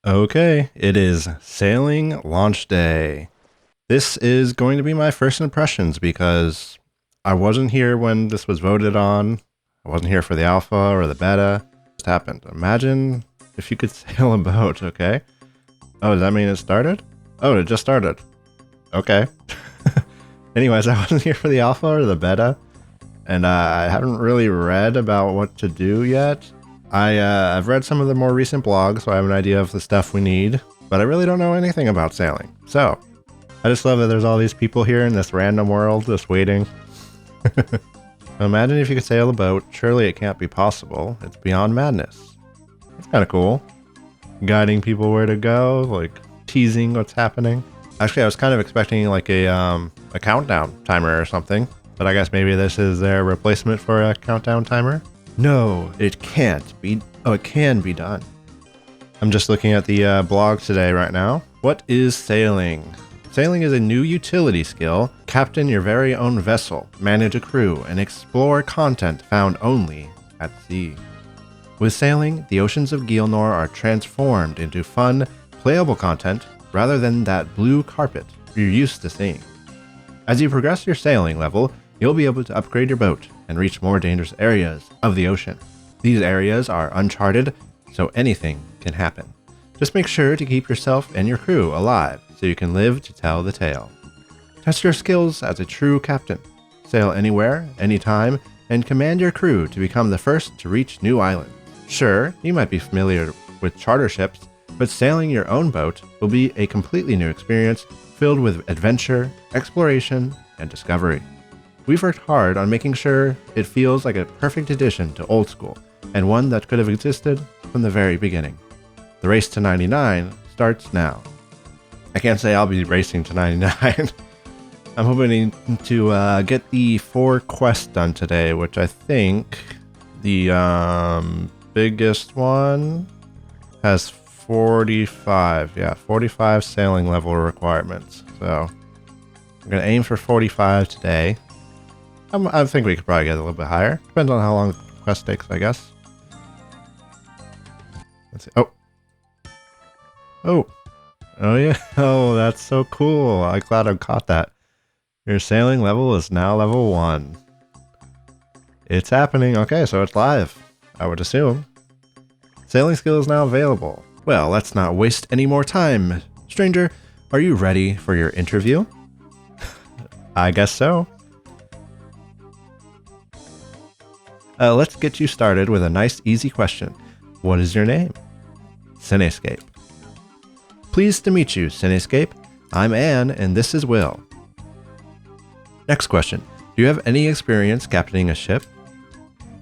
Okay, it is sailing launch day. This is going to be my first impressions because I wasn't here when this was voted on. I wasn't here for the alpha or the beta. What happened? Imagine if you could sail a boat, okay? Oh, does that mean it started? Oh, it just started. Okay. Anyways, I wasn't here for the alpha or the beta, and I haven't really read about what to do yet. I've read some of the more recent blogs, so I have an idea of the stuff we need, but I really don't know anything about sailing. So, I just love that there's all these people here in this random world just waiting. Imagine if you could sail a boat. Surely it can't be possible. It's beyond madness. It's kind of cool. Guiding people where to go, like teasing what's happening. Actually, I was kind of expecting like a countdown timer or something, but I guess maybe this is their replacement for a countdown timer. No, it can't be. Oh, it can be done. I'm just looking at the blog today right now. What is sailing? Sailing is a new utility skill. Captain your very own vessel, manage a crew, and explore content found only at sea. With sailing, the oceans of Gilnor are transformed into fun, playable content rather than that blue carpet you're used to seeing. As you progress your sailing level, you'll be able to upgrade your boat and reach more dangerous areas of the ocean. These areas are uncharted, so anything can happen. Just make sure to keep yourself and your crew alive so you can live to tell the tale. Test your skills as a true captain. Sail anywhere, anytime, and command your crew to become the first to reach new islands. Sure, you might be familiar with charter ships, but sailing your own boat will be a completely new experience filled with adventure, exploration, and discovery. We've worked hard on making sure it feels like a perfect addition to Old School, and one that could have existed from the very beginning. The race to 99 starts now. I can't say I'll be racing to 99. I'm hoping to get the 4 quests done today, which I think the biggest one has 45. Yeah, 45 sailing level requirements. So I'm going to aim for 45 today. I think we could probably get a little bit higher. Depends on how long the quest takes, I guess. Let's see. Oh. Oh yeah. Oh, that's so cool. I'm glad I caught that. Your sailing level is now level 1. It's happening. Okay, so it's live, I would assume. Sailing skill is now available. Well, let's not waste any more time. Stranger, are you ready for your interview? I guess so. Let's get you started with a nice, easy question. What is your name? Cinescape. Pleased to meet you, Cinescape. I'm Anne, and this is Will. Next question. Do you have any experience captaining a ship?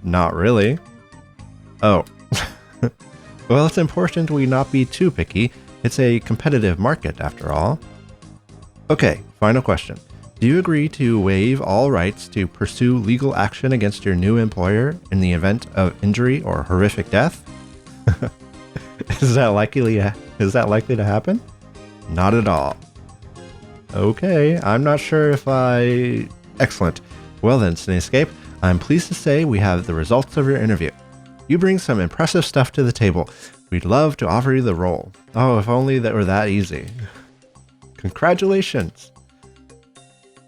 Not really. Oh. Well, it's important we not be too picky. It's a competitive market, after all. Okay, final question. Do you agree to waive all rights to pursue legal action against your new employer in the event of injury or horrific death? Is that likely to happen? Not at all. Okay, I'm not sure if I... Excellent. Well then, Cinescape, I'm pleased to say we have the results of your interview. You bring some impressive stuff to the table. We'd love to offer you the role. Oh, if only that were that easy. Congratulations.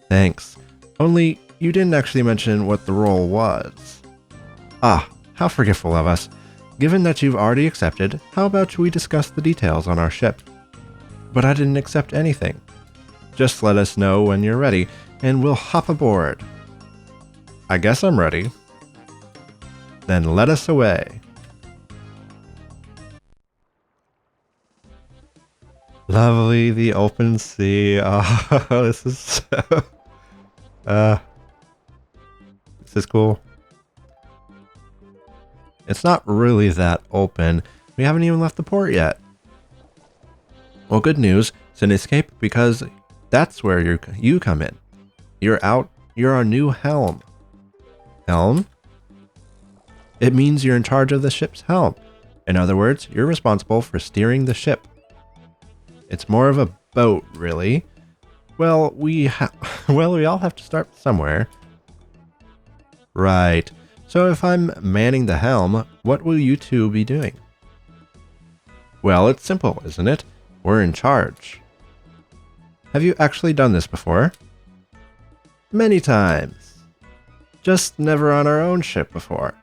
Thanks. Only, you didn't actually mention what the role was. Ah, how forgetful of us. Given that you've already accepted, how about we discuss the details on our ship? But I didn't accept anything. Just let us know when you're ready, and we'll hop aboard. I guess I'm ready. Then let us away. Lovely, the open sea. Oh, this is so... this is cool. It's not really that open. We haven't even left the port yet. Well, good news, Cinescape, because that's where you come in. You're our new helm. Helm? It means you're in charge of the ship's helm. In other words, you're responsible for steering the ship. It's more of a boat, really. Well, we all have to start somewhere. Right. So if I'm manning the helm, what will you two be doing? Well, it's simple, isn't it? We're in charge. Have you actually done this before? Many times. Just never on our own ship before.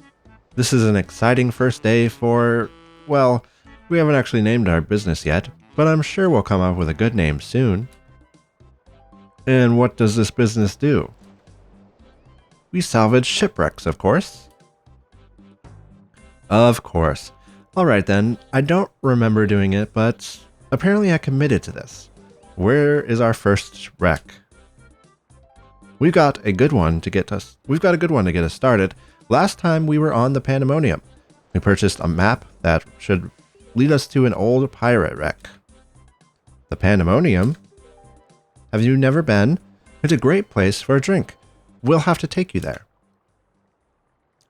This is an exciting first day for, well, we haven't actually named our business yet, but I'm sure we'll come up with a good name soon. And what does this business do? We salvage shipwrecks, of course. Of course. Alright then, I don't remember doing it, but apparently I committed to this. Where is our first wreck? We've got a good one to get us started. Last time we were on the Pandemonium. We purchased a map that should lead us to an old pirate wreck. The Pandemonium? Have you never been? It's a great place for a drink. We'll have to take you there.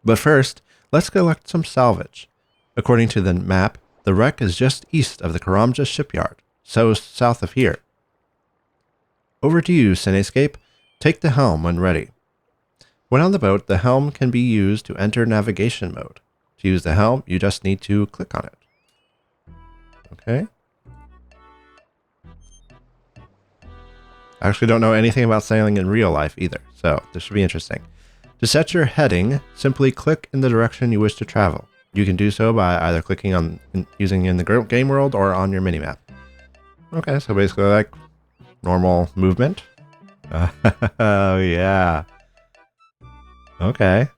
But first, let's collect some salvage. According to the map, the wreck is just east of the Karamja shipyard, so south of here. Over to you, Cinescape. Take the helm when ready. When on the boat, the helm can be used to enter navigation mode. To use the helm, you just need to click on it. Okay. I actually don't know anything about sailing in real life either, so this should be interesting. To set your heading, simply click in the direction you wish to travel. You can do so by either clicking on using in the game world or on your minimap. Okay, so basically like normal movement. Oh yeah. Okay.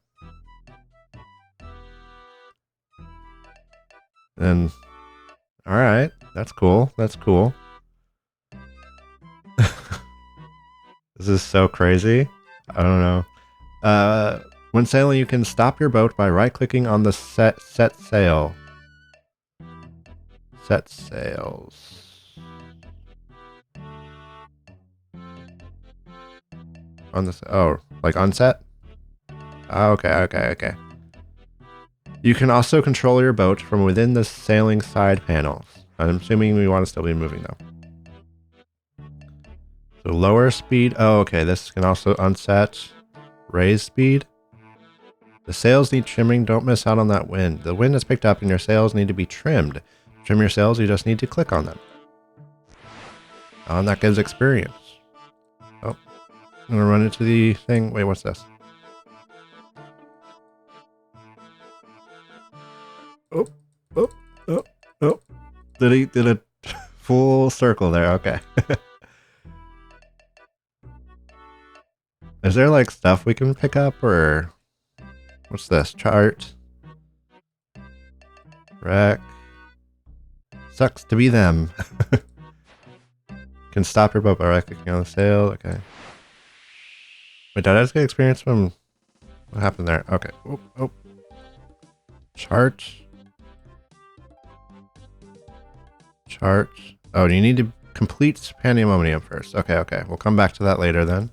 And all right, that's cool. That's cool. This is so crazy. I don't know. When sailing, you can stop your boat by right-clicking on the set sail. Set sails. On this, oh, like on set? Okay. You can also control your boat from within the sailing side panels. I'm assuming we want to still be moving though. So lower speed. Oh, okay. This can also unset. Raise speed. The sails need trimming. Don't miss out on that wind. The wind is picked up and your sails need to be trimmed. To trim your sails, you just need to click on them. And that gives experience. Oh, I'm gonna run into the thing. Wait, what's this? Oh. Did a full circle there. Okay. Is there like stuff we can pick up or what's this? Chart. Wreck. Sucks to be them. Can stop your boat by right clicking on the sail. Okay. Wait, did I just get experience from what happened there? Okay. Oh. Chart. Oh, you need to complete Pandemonium first. Okay. We'll come back to that later then.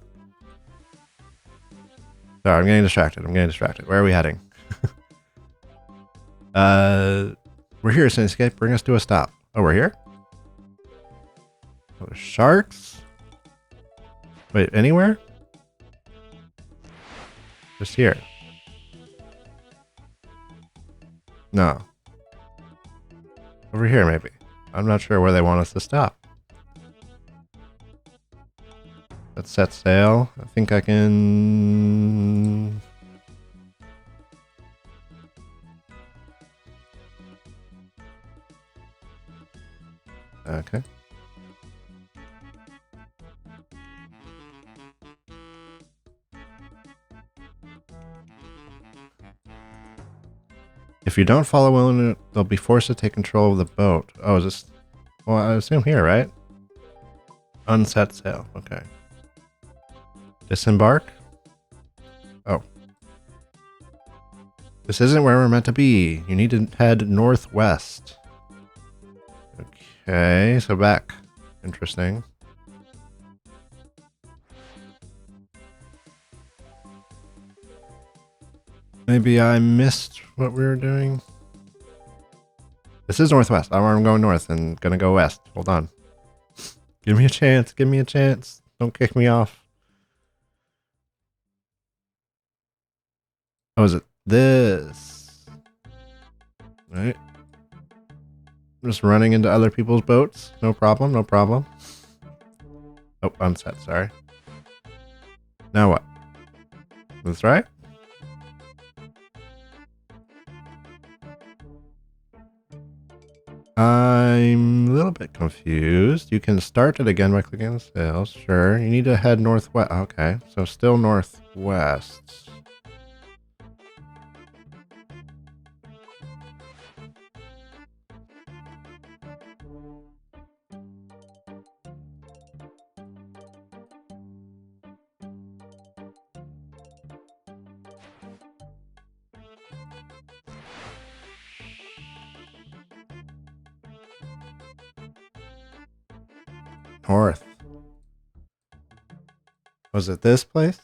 Sorry, I'm getting distracted. Where are we heading? We're here, Cinescape. Bring us to a stop. Oh, we're here? Oh, sharks? Wait, anywhere? Just here. No. Over here, maybe. I'm not sure where they want us to stop. Let's set sail. I think I can... Okay. If you don't follow Willen, they'll be forced to take control of the boat. Oh, is this... Well, I assume here, right? Unset sail. Okay. Disembark? Oh. This isn't where we're meant to be. You need to head northwest. Okay, so back. Interesting. Maybe I missed what we were doing. This is northwest. I'm going north and gonna go west. Hold on. Give me a chance. Don't kick me off. Oh, is it this? Right? Just running into other people's boats. No problem, no problem. Oh, unset, sorry. Now what? That's right. I'm a little bit confused. You can start it again by clicking on sails. Sure. You need to head northwest. Okay, so still northwest. North. Was it this place?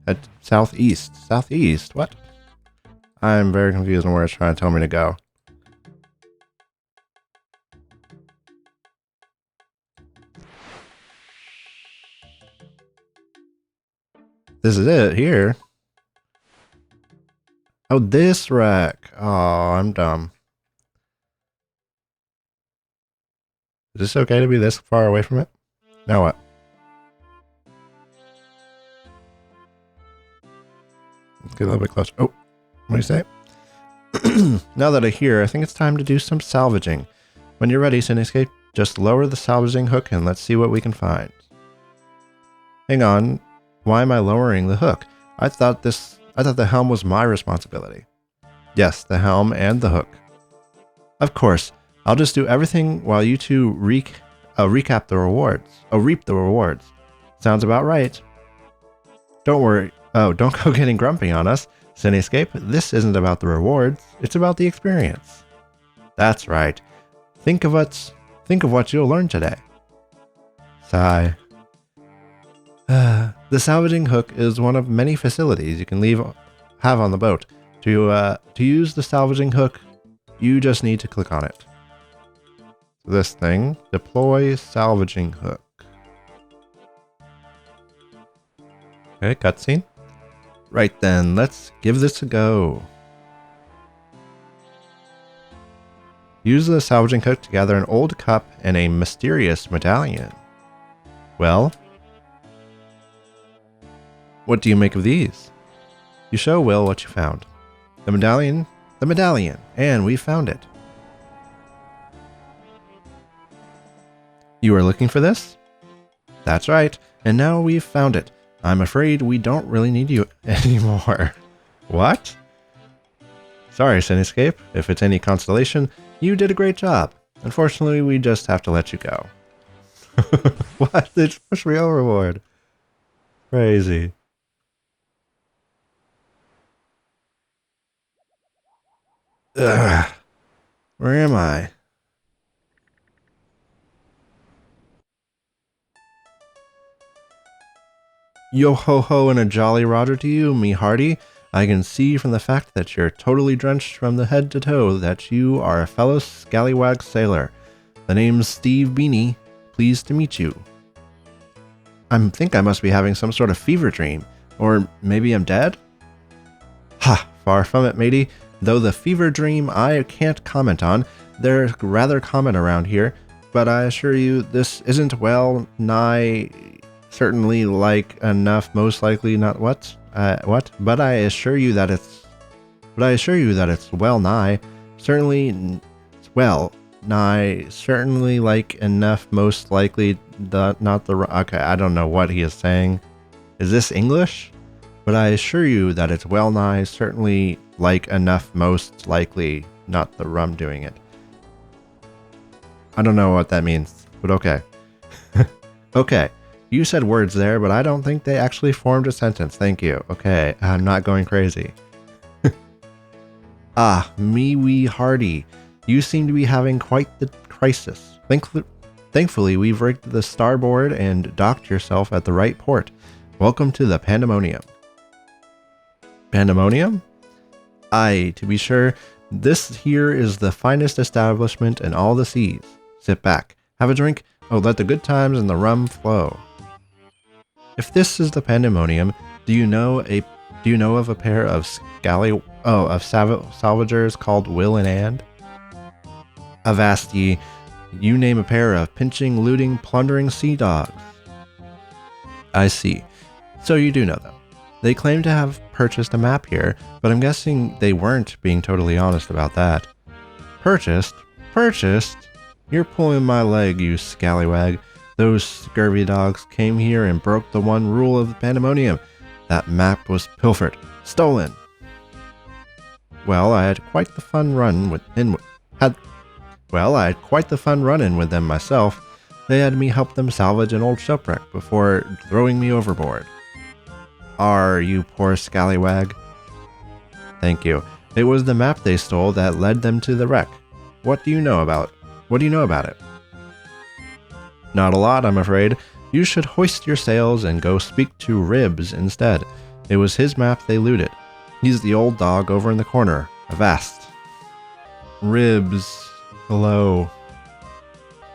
At southeast. Southeast? What? I'm very confused on where it's trying to tell me to go. This is it here. Oh, this wreck. Oh, I'm dumb. Is this okay to be this far away from it? Now what? Let's get a little bit closer. Oh, what do you say? Now that I'm here, I think it's time to do some salvaging. When you're ready, Cinescape, just lower the salvaging hook and let's see what we can find. Hang on. Why am I lowering the hook? I thought the helm was my responsibility. Yes, the helm and the hook. Of course, I'll just do everything while you two recap the rewards. Reap the rewards. Sounds about right. Don't worry. Oh, don't go getting grumpy on us, Cinescape. This isn't about the rewards. It's about the experience. That's right. Think of what you'll learn today. Sigh. The salvaging hook is one of many facilities you can have on the boat. To use the salvaging hook, you just need to click on it. This thing, deploy salvaging hook. Okay, cutscene. Right then, let's give this a go. Use the salvaging hook to gather an old cup and a mysterious medallion. Well, what do you make of these? You show Will what you found. The medallion, and we found it. You were looking for this? That's right, and now we've found it. I'm afraid we don't really need you anymore. What? Sorry, Cinescape. If it's any consolation, you did a great job. Unfortunately, we just have to let you go. What? They just pushed me overboard. Crazy. Ugh. Where am I? Yo ho ho and a jolly Roger to you, me hearty. I can see from the fact that you're totally drenched from the head to toe that you are a fellow scallywag sailor. The name's Steve Beanie. Pleased to meet you. I think I must be having some sort of fever dream. Or maybe I'm dead? Ha! Far from it, matey. Though the fever dream I can't comment on, they're rather common around here. But I assure you, this isn't well nigh... certainly like enough, most likely not what? What? But I assure you that it's well nigh, certainly, well, nigh, certainly like enough, most likely, not the, okay, I don't know what he is saying. Is this English? But I assure you that it's well nigh, certainly like enough, most likely, not the rum doing it. I don't know what that means, but okay. Okay. You said words there, but I don't think they actually formed a sentence. Thank you. Okay, I'm not going crazy. Ah, me wee hearty. You seem to be having quite the crisis. Thankfully, we've rigged the starboard and docked yourself at the right port. Welcome to the Pandemonium. Pandemonium? Aye, to be sure, this here is the finest establishment in all the seas. Sit back, have a drink, oh, let the good times and the rum flow. If this is the pandemonium, do you know of a pair of salvagers called Will and Ann? Avast ye, you name a pair of pinching, looting, plundering sea dogs. I see. So you do know them. They claim to have purchased a map here, but I'm guessing they weren't being totally honest about that. Purchased? Purchased? You're pulling my leg, you scallywag. Those scurvy dogs came here and broke the one rule of the pandemonium. That map was pilfered. Stolen. Well, I had quite the fun run in with them myself. They had me help them salvage an old shipwreck before throwing me overboard. Are you poor scallywag? Thank you. It was the map they stole that led them to the wreck. What do you know about it? Not a lot, I'm afraid. You should hoist your sails and go speak to Ribs instead. It was his map they looted. He's the old dog over in the corner. Avast. Ribs. Hello.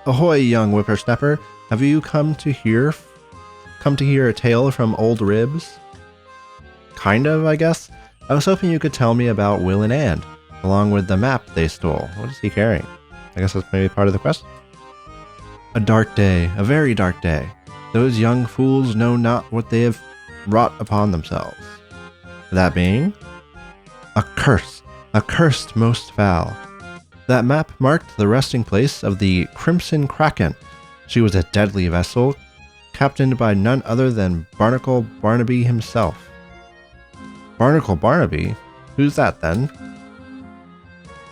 Ahoy, young whippersnapper. Have you come to hear a tale from old Ribs? Kind of, I guess. I was hoping you could tell me about Will and Ann, along with the map they stole. What is he carrying? I guess that's maybe part of the quest. A dark day, a very dark day. Those young fools know not what they have wrought upon themselves. That being? A curse, accursed most foul. That map marked the resting place of the Crimson Kraken. She was a deadly vessel, captained by none other than Barnacle Barnaby himself. Barnacle Barnaby? Who's that then?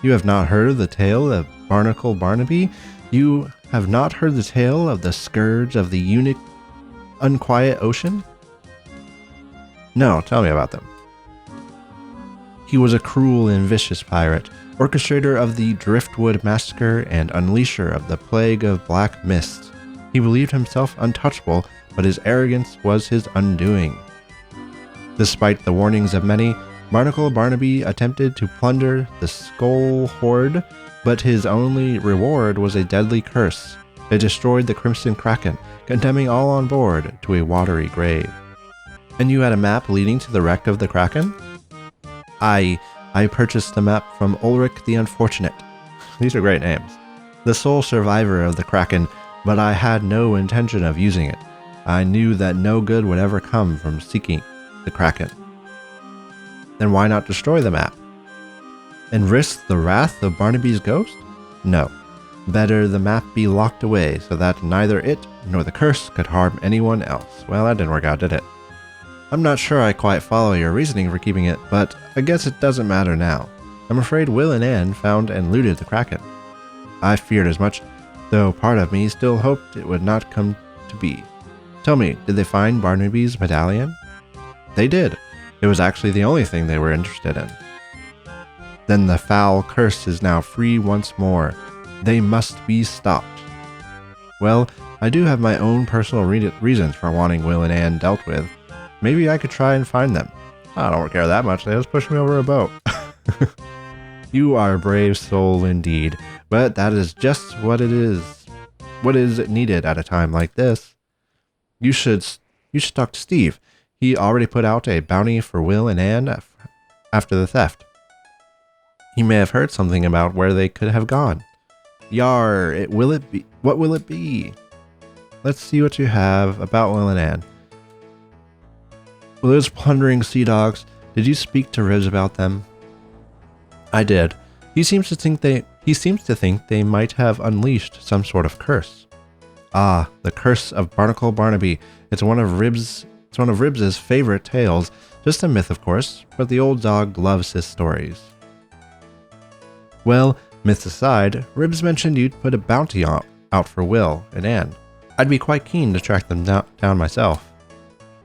You have not heard the tale of Barnacle Barnaby? You have not heard the tale of the scourge of the unique, unquiet ocean? No, tell me about them. He was a cruel and vicious pirate, orchestrator of the Driftwood Massacre and unleasher of the Plague of Black Mist. He believed himself untouchable, but his arrogance was his undoing. Despite the warnings of many, Barnacle Barnaby attempted to plunder the Skull Hoard, but his only reward was a deadly curse. It destroyed the Crimson Kraken, condemning all on board to a watery grave. And you had a map leading to the wreck of the Kraken? I purchased the map from Ulrich the Unfortunate. These are great names. The sole survivor of the Kraken, but I had no intention of using it. I knew that no good would ever come from seeking the Kraken. Then why not destroy the map? And risk the wrath of Barnaby's ghost? No. Better the map be locked away so that neither it nor the curse could harm anyone else. Well, that didn't work out, did it? I'm not sure I quite follow your reasoning for keeping it, but I guess it doesn't matter now. I'm afraid Will and Ann found and looted the Kraken. I feared as much, though part of me still hoped it would not come to be. Tell me, did they find Barnaby's medallion? They did. It was actually the only thing they were interested in. Then the foul curse is now free once more. They must be stopped. Well, I do have my own personal reasons for wanting Will and Ann dealt with. Maybe I could try and find them. I don't care that much, they just pushed me over a boat. You are a brave soul indeed, but that is just what it is. What is needed at a time like this? You should talk to Steve. He already put out a bounty for Will and Ann after the theft. He may have heard something about where they could have gone. Yar, what will it be? Let's see what you have about Will and Ann. Well, those plundering sea dogs, did you speak to Ribs about them? I did. He seems to think they might have unleashed some sort of curse. Ah, the curse of Barnacle Barnaby. It's one of Ribs's favorite tales. Just a myth, of course, but the old dog loves his stories. Well, myths aside, Ribs mentioned you'd put a bounty out for Will and Ann. I'd be quite keen to track them down myself.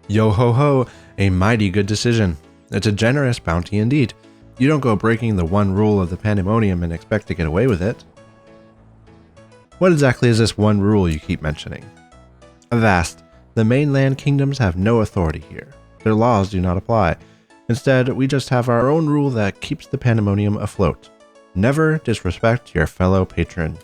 Yo ho ho, a mighty good decision. It's a generous bounty indeed. You don't go breaking the one rule of the pandemonium and expect to get away with it. What exactly is this one rule you keep mentioning? Avast, the mainland kingdoms have no authority here. Their laws do not apply. Instead, we just have our own rule that keeps the pandemonium afloat. Never disrespect your fellow patron.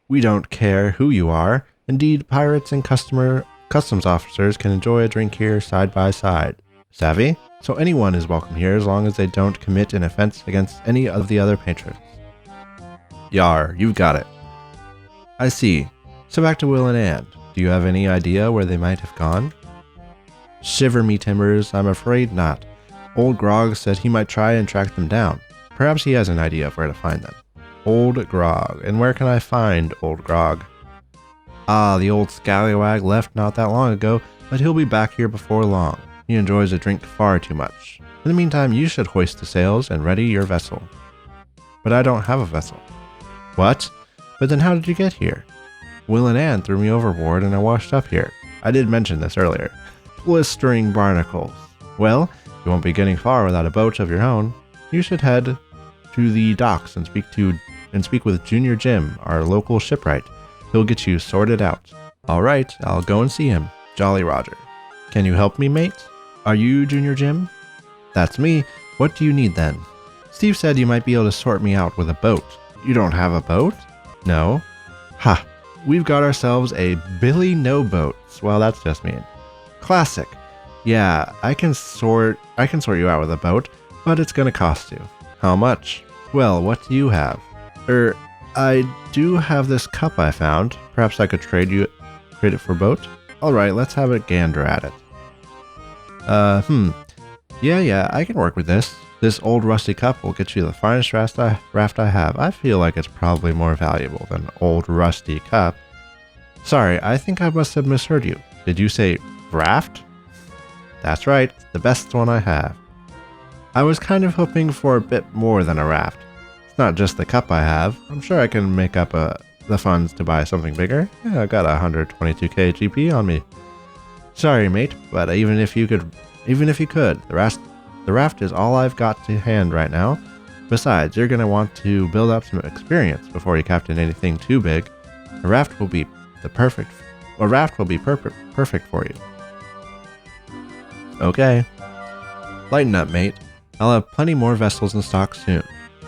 We don't care who you are. Indeed, pirates and customs officers can enjoy a drink here side by side. Savvy? So anyone is welcome here as long as they don't commit an offense against any of the other patrons. Yar, you've got it. I see. So back to Will and Anne. Do you have any idea where they might have gone? Shiver me timbers, I'm afraid not. Old Grog said he might try and track them down. Perhaps he has an idea of where to find them. Old Grog. And where can I find Old Grog? Ah, the old scallywag left not that long ago, but he'll be back here before long. He enjoys a drink far too much. In the meantime, you should hoist the sails and ready your vessel. But I don't have a vessel. What? But then how did you get here? Will and Anne threw me overboard and I washed up here. I did mention this earlier. Blistering barnacles. Well, you won't be getting far without a boat of your own. You should head to the docks and speak with Junior Jim, our local shipwright. He'll get you sorted out. All right, I'll go and see him. Jolly Roger. Can you help me, mate? Are you Junior Jim? That's me. What do you need then? Steve said you might be able to sort me out with a boat. You don't have a boat? No. Ha! We've got ourselves a Billy No Boats. Well, that's just mean. Classic. Yeah, I can sort you out with a boat, but it's gonna cost you. How much? Well, what do you have? I do have this cup I found. Perhaps I could trade it for boat? Alright, let's have a gander at it. Yeah, I can work with this. This old rusty cup will get you the finest raft I have. I feel like it's probably more valuable than an old rusty cup. Sorry, I think I must have misheard you. Did you say raft? That's right, the best one I have. I was kind of hoping for a bit more than a raft. It's not just the cup I have. I'm sure I can make up the funds to buy something bigger. Yeah, I got 122k GP on me. Sorry, mate, but even if you could, the raft is all I've got to hand right now. Besides, you're gonna want to build up some experience before you captain anything too big. A raft will be perfect for you. Okay. Lighten up, mate. I'll have plenty more vessels in stock soon.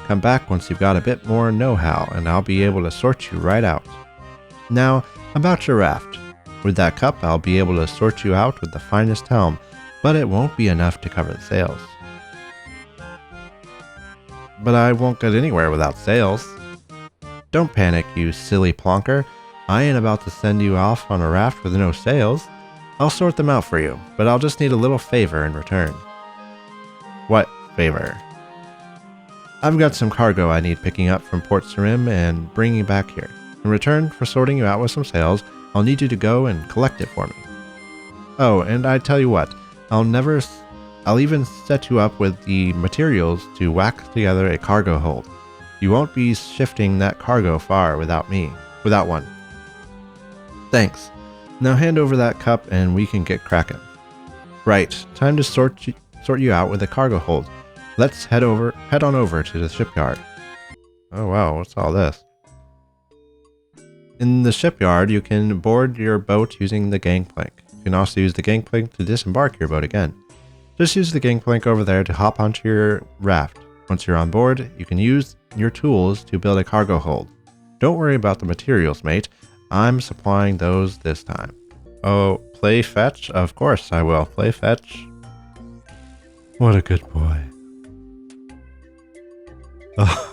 Come back once you've got a bit more know-how, and I'll be able to sort you right out. Now, about your raft. With that cup, I'll be able to sort you out with the finest helm, but it won't be enough to cover the sails. But I won't get anywhere without sails. Don't panic, you silly plonker. I ain't about to send you off on a raft with no sails. I'll sort them out for you, but I'll just need a little favor in return. What favor? I've got some cargo I need picking up from Port Sarim and bringing back here. In return for sorting you out with some sails, I'll need you to go and collect it for me. Oh, and I tell you what, I'll even set you up with the materials to whack together a cargo hold. You won't be shifting that cargo far without one. Thanks. Now hand over that cup and we can get cracking. Right, time to sort you out with a cargo hold. Let's head on over to the shipyard. Oh wow, what's all this? In the shipyard, you can board your boat using the gangplank. You can also use the gangplank to disembark your boat again. Just use the gangplank over there to hop onto your raft. Once you're on board, you can use your tools to build a cargo hold. Don't worry about the materials, mate. I'm supplying those this time. Oh, play fetch? Of course I will. Play fetch. What a good boy. Oh.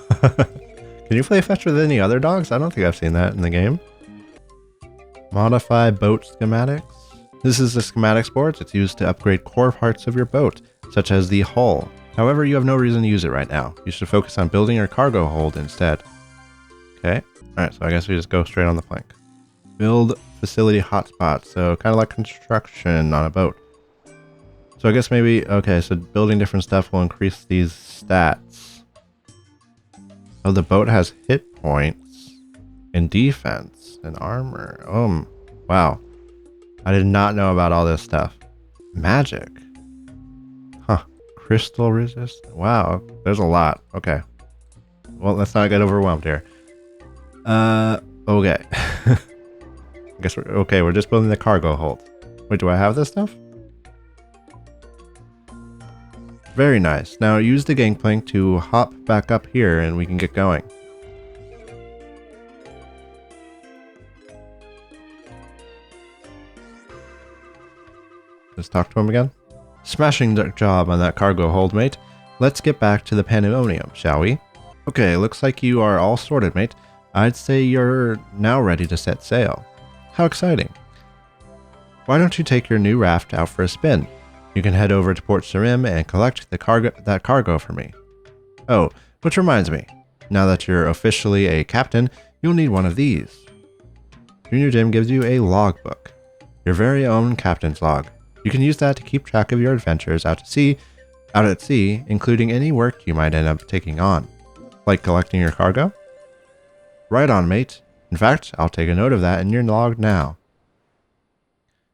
Can you play fetch with any other dogs? I don't think I've seen that in the game. Modify boat schematics. This is the schematics board. It's used to upgrade core parts of your boat, such as the hull. However, you have no reason to use it right now. You should focus on building your cargo hold instead. Okay. Alright, so I guess we just go straight on the plank. Build facility hotspot. So kind of like construction on a boat. So I guess maybe, okay, so building different stuff will increase these stats. Oh, the boat has hit points and defense and armor. Wow. I did not know about all this stuff. Magic. Huh. Crystal resist. Wow. There's a lot. Okay. Well, let's not get overwhelmed here. Okay. I guess we're just building the cargo hold. Wait, do I have this stuff? Very nice. Now use the gangplank to hop back up here and we can get going. Let's talk to him again. Smashing the job on that cargo hold, mate. Let's get back to the pandemonium, shall we? Okay, looks like you are all sorted, mate. I'd say you're now ready to set sail. How exciting. Why don't you take your new raft out for a spin? You can head over to Port Sarim and collect that cargo for me. Oh, which reminds me, now that you're officially a captain, you'll need one of these. Junior Jim gives you a logbook, your very own captain's log. You can use that to keep track of your adventures out at sea, including any work you might end up taking on, like collecting your cargo. Right on, mate. In fact, I'll take a note of that in your log now.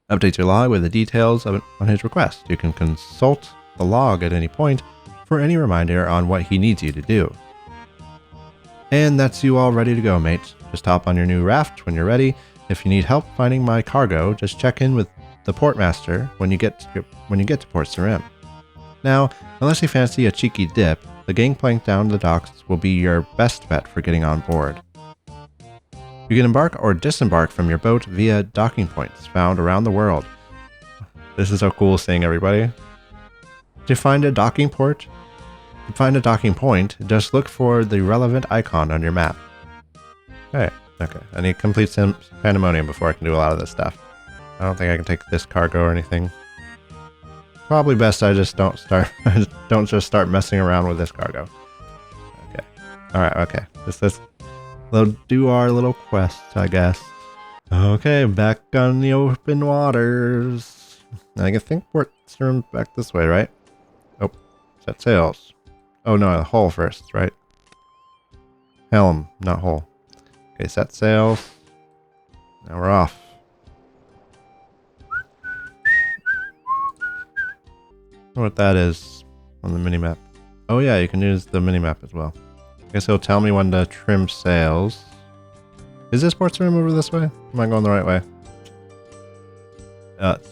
Update your log with the details on his request. You can consult the log at any point for any reminder on what he needs you to do. And that's you all ready to go, mate. Just hop on your new raft when you're ready. If you need help finding my cargo, just check in with the portmaster when you get to Port Sarim. Now, unless you fancy a cheeky dip, the gangplank down the docks will be your best bet for getting on board. You can embark or disembark from your boat via docking points found around the world. This is so cool seeing everybody. To find a docking point, just look for the relevant icon on your map. Okay. I need to complete some pandemonium before I can do a lot of this stuff. I don't think I can take this cargo or anything. Probably best I just don't just start messing around with this cargo. Okay. Alright, okay. We'll do our little quest, I guess. Okay, back on the open waters. I think Port Sarim's back this way, right? Oh, set sails. Oh no, hull first, right? Helm, not hull. Okay, set sails. Now we're off. I wonder what that is on the minimap. Oh yeah, you can use the minimap as well. I guess it'll tell me when to trim sails. Is this Port Sarim over this way? Am I going the right way?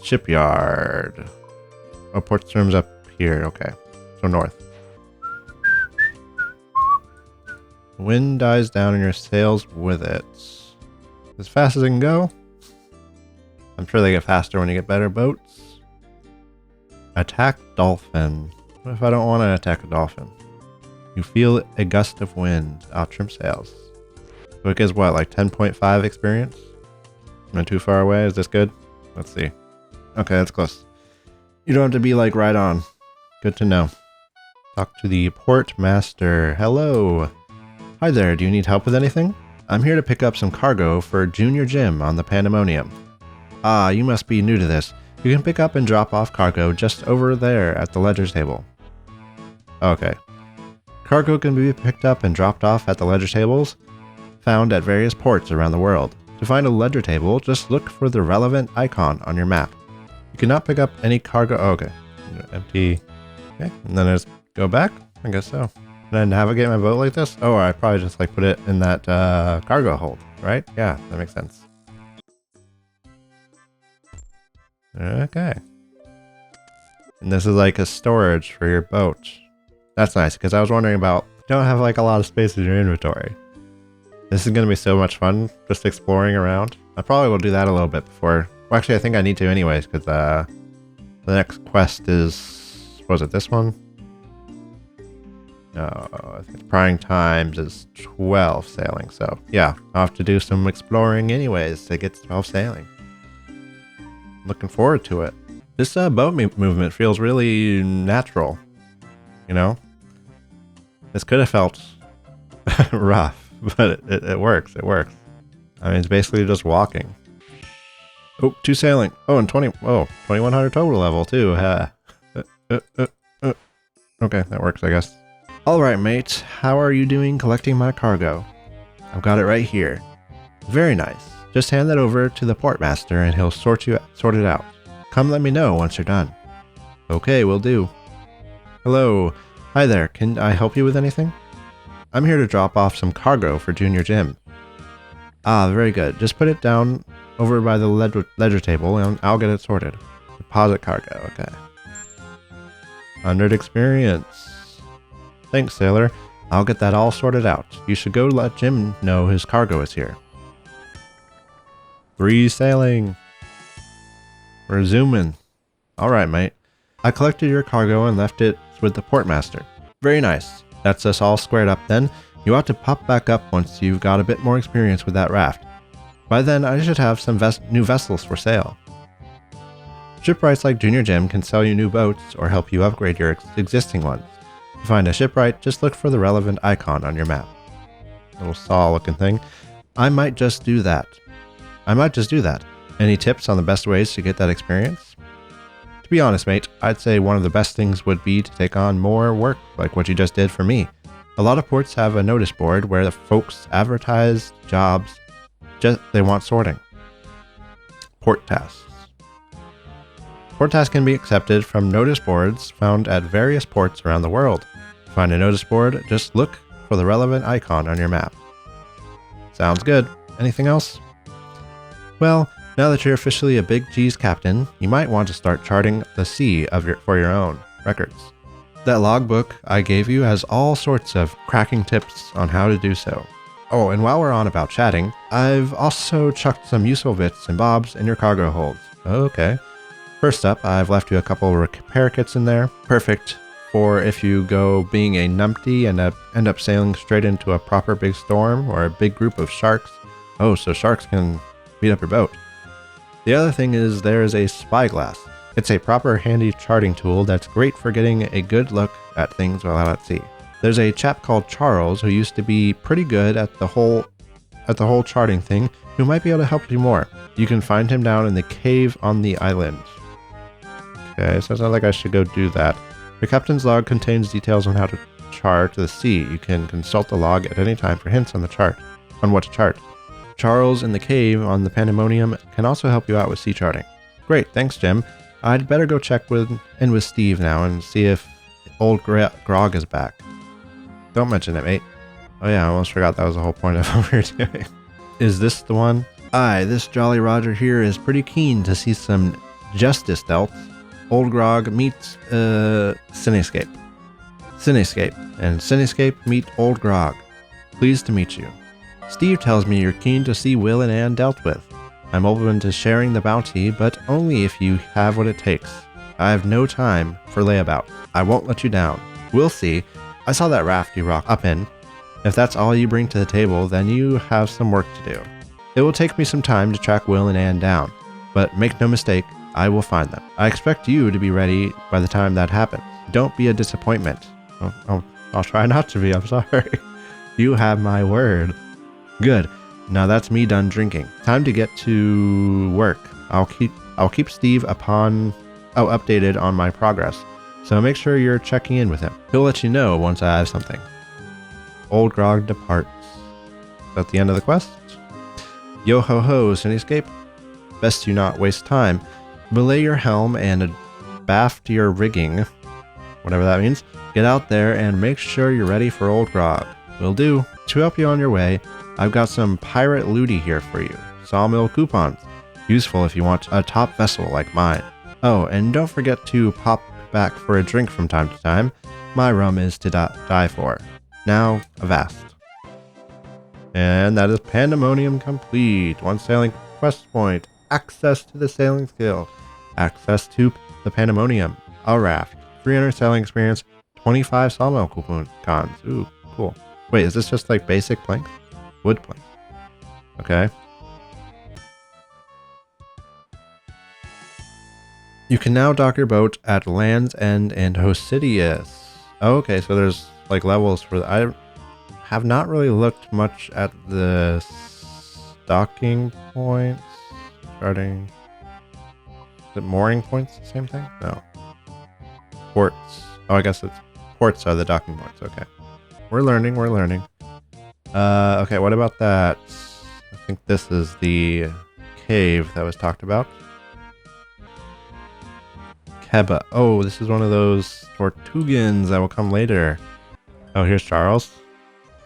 Shipyard. Oh, Port Sarim's up here. Okay, so north. Wind dies down and your sails with it. As fast as it can go. I'm sure they get faster when you get better boats. Attack dolphin. What if I don't want to attack a dolphin? You feel a gust of wind. I'll trim sails. So it gives what, like 10.5 experience? Am I too far away? Is this good? Let's see. Okay, that's close. You don't have to be like right on. Good to know. Talk to the port master. Hello. Hi there, do you need help with anything? I'm here to pick up some cargo for Junior Jim on the Pandemonium. Ah, you must be new to this. You can pick up and drop off cargo just over there at the ledger table. Okay. Cargo can be picked up and dropped off at the ledger tables found at various ports around the world. To find a ledger table, just look for the relevant icon on your map. You cannot pick up any cargo. Oh, okay. Empty. Okay. And then I just go back? I guess so. And then navigate my boat like this? Oh, I probably just like put it in that cargo hold, right? Yeah, that makes sense. Okay. And this is like a storage for your boat. That's nice, because I was wondering about, you don't have like a lot of space in your inventory. This is going to be so much fun, just exploring around. I probably will do that a little bit before. Well, actually, I think I need to anyways, because the next quest is, was it this one? No, I think prying times is 12 sailing, so yeah, I'll have to do some exploring anyways to get 12 sailing. Looking forward to it. This boat movement feels really natural, you know? This could have felt rough, but it works, it works. I mean, it's basically just walking. Oh, 2 sailing. Oh, and 2100 total level too. Okay, that works, I guess. Alright, mate, how are you doing collecting my cargo? I've got it right here. Very nice. Just hand that over to the portmaster and he'll sort it out. Come let me know once you're done. Okay, will do. Hello. Hi there, can I help you with anything? I'm here to drop off some cargo for Junior Jim. Ah, very good. Just put it down over by the ledger table and I'll get it sorted. Deposit cargo, okay. 100 experience. Thanks, sailor. I'll get that all sorted out. You should go let Jim know his cargo is here. 3 sailing. We're zooming. Alright, mate. I collected your cargo and left it with the portmaster. Very nice. That's us all squared up then. You ought to pop back up once you've got a bit more experience with that raft. By then, I should have some new vessels for sale. Shipwrights like Junior Jim can sell you new boats or help you upgrade your existing ones. To find a shipwright, just look for the relevant icon on your map. Little saw looking thing. I might just do that. Any tips on the best ways to get that experience? To be honest, mate, I'd say one of the best things would be to take on more work like what you just did for me. A lot of ports have a notice board where the folks advertise jobs, just they want sorting. Port tasks. Port tasks can be accepted from notice boards found at various ports around the world. To find a notice board, just look for the relevant icon on your map. Sounds good. Anything else? Well, now that you're officially a Big G's captain, you might want to start charting the sea for your own records. That logbook I gave you has all sorts of cracking tips on how to do so. Oh, and while we're on about chatting, I've also chucked some useful bits and bobs in your cargo holds. Okay. First up, I've left you a couple repair kits in there. Perfect for if you go being a numpty and end up sailing straight into a proper big storm or a big group of sharks. Oh, so sharks can beat up your boat. The other thing is there is a spyglass. It's a proper handy charting tool that's great for getting a good look at things while out at sea. There's a chap called Charles who used to be pretty good at the whole charting thing who might be able to help you more. You can find him down in the cave on the island. Okay, so it's not like I should go do that. The captain's log contains details on how to chart the sea. You can consult the log at any time for hints on what to chart. Charles in the cave on the Pandemonium can also help you out with sea charting. Great, thanks Jim. I'd better go check with Steve now and see if old Grog is back. Don't mention it, mate. Oh yeah, I almost forgot that was the whole point of what we were doing. Is this the one? Aye, this Jolly Roger here is pretty keen to see some justice dealt. Old Grog meets Cinescape. And Cinescape meet Old Grog. Pleased to meet you. Steve tells me you're keen to see Will and Ann dealt with. I'm open to sharing the bounty, but only if you have what it takes. I have no time for layabout. I won't let you down. We'll see. I saw that raft you rock up in. If that's all you bring to the table, then you have some work to do. It will take me some time to track Will and Ann down, but make no mistake, I will find them. I expect you to be ready by the time that happens. Don't be a disappointment. I'll try not to be, I'm sorry. You have my word. Good. Now that's me done drinking. Time to get to work. I'll keep Steve updated on my progress. So make sure you're checking in with him. He'll let you know once I have something. Old Grog departs. Is that the end of the quest? Yo ho ho, Cinescape. Best you not waste time. Belay your helm and baft your rigging. Whatever that means. Get out there and make sure you're ready for Old Grog. Will do. To help you on your way, I've got some pirate looty here for you. Sawmill coupons. Useful if you want a top vessel like mine. Oh, and don't forget to pop back for a drink from time to time. My rum is to die for. Now, avast. And that is Pandemonium complete. 1 sailing quest point. Access to the sailing skill. Access to the Pandemonium. A raft. 300 sailing experience. 25 sawmill coupons. Ooh, cool. Wait, is this just like basic planks? Wood planks. Okay. You can now dock your boat at Land's End and Hosidius. Oh, okay, so there's like levels for I have not really looked much at the docking points. Starting. Is it mooring points the same thing? No. Ports. Oh, I guess it's ports are the docking points. Okay. We're learning. Okay, what about that? I think this is the cave that was talked about. Keba. Oh, this is one of those Tortugans that will come later. Oh, here's Charles.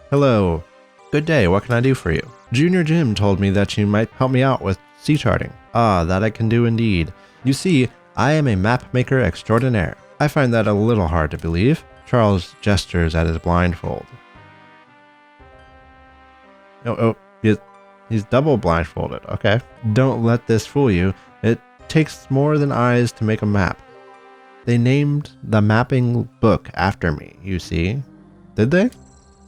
Hello. Good day, what can I do for you? Junior Jim told me that you might help me out with sea charting. Ah, that I can do indeed. You see, I am a map maker extraordinaire. I find that a little hard to believe. Charles gestures at his blindfold. He's double blindfolded. Okay. Don't let this fool you. It takes more than eyes to make a map. They named the mapping book after me, you see. Did they?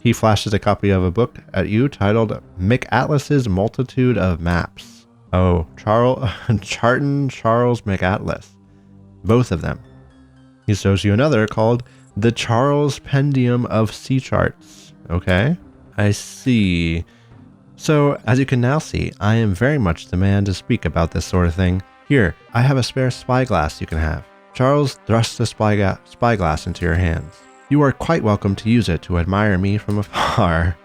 He flashes a copy of a book at you titled McAtlas's Multitude of Maps. Oh, Charton Charles McAtlas. Both of them. He shows you another called The Charles Pendium of Sea Charts. Okay, I see. So, as you can now see, I am very much the man to speak about this sort of thing. Here, I have a spare spyglass you can have. Charles thrusts the spyglass into your hands. You are quite welcome to use it to admire me from afar.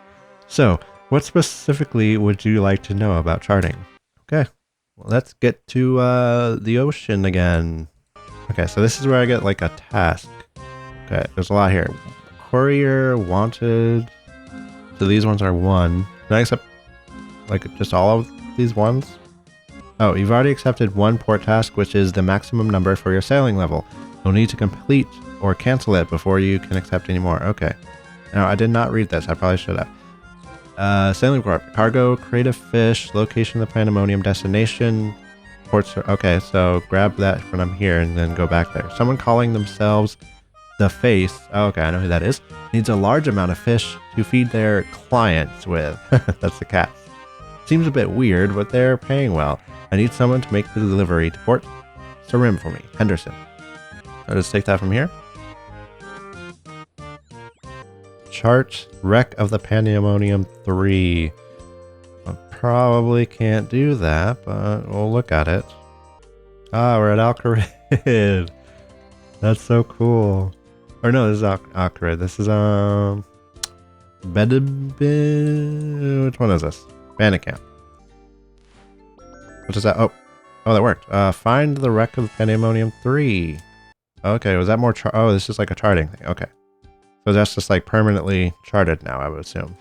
So, what specifically would you like to know about charting? Okay, well, let's get to the ocean again. Okay, so this is where I get like a task. Okay, there's a lot here. Courier, wanted. So these ones are 1. Can I accept like just all of these ones? Oh, you've already accepted 1 port task, which is the maximum number for your sailing level. You'll need to complete or cancel it before you can accept any more. Okay. Now, I did not read this. I probably should have. Sailing Corp. Cargo, creative fish, location of the Pandemonium, destination, ports. Okay, so grab that when I'm here and then go back there. Someone calling themselves The Face. Oh, okay, I know who that is. Needs a large amount of fish to feed their clients with. That's the cats. Seems a bit weird, but they're paying well. I need someone to make the delivery to Port Sarim for me. Henderson. I'll just take that from here. Chart Wreck of the Pandemonium 3. I probably can't do that, but we'll look at it. Ah, we're at Alcarid. That's so cool. Or no, this is Alcarid. This is which one is this? Bandicamp. What is that? Oh, that worked. Find the wreck of Pandemonium 3. Okay, was that more oh, this is like a charting thing. Okay. So that's just like permanently charted now, I would assume.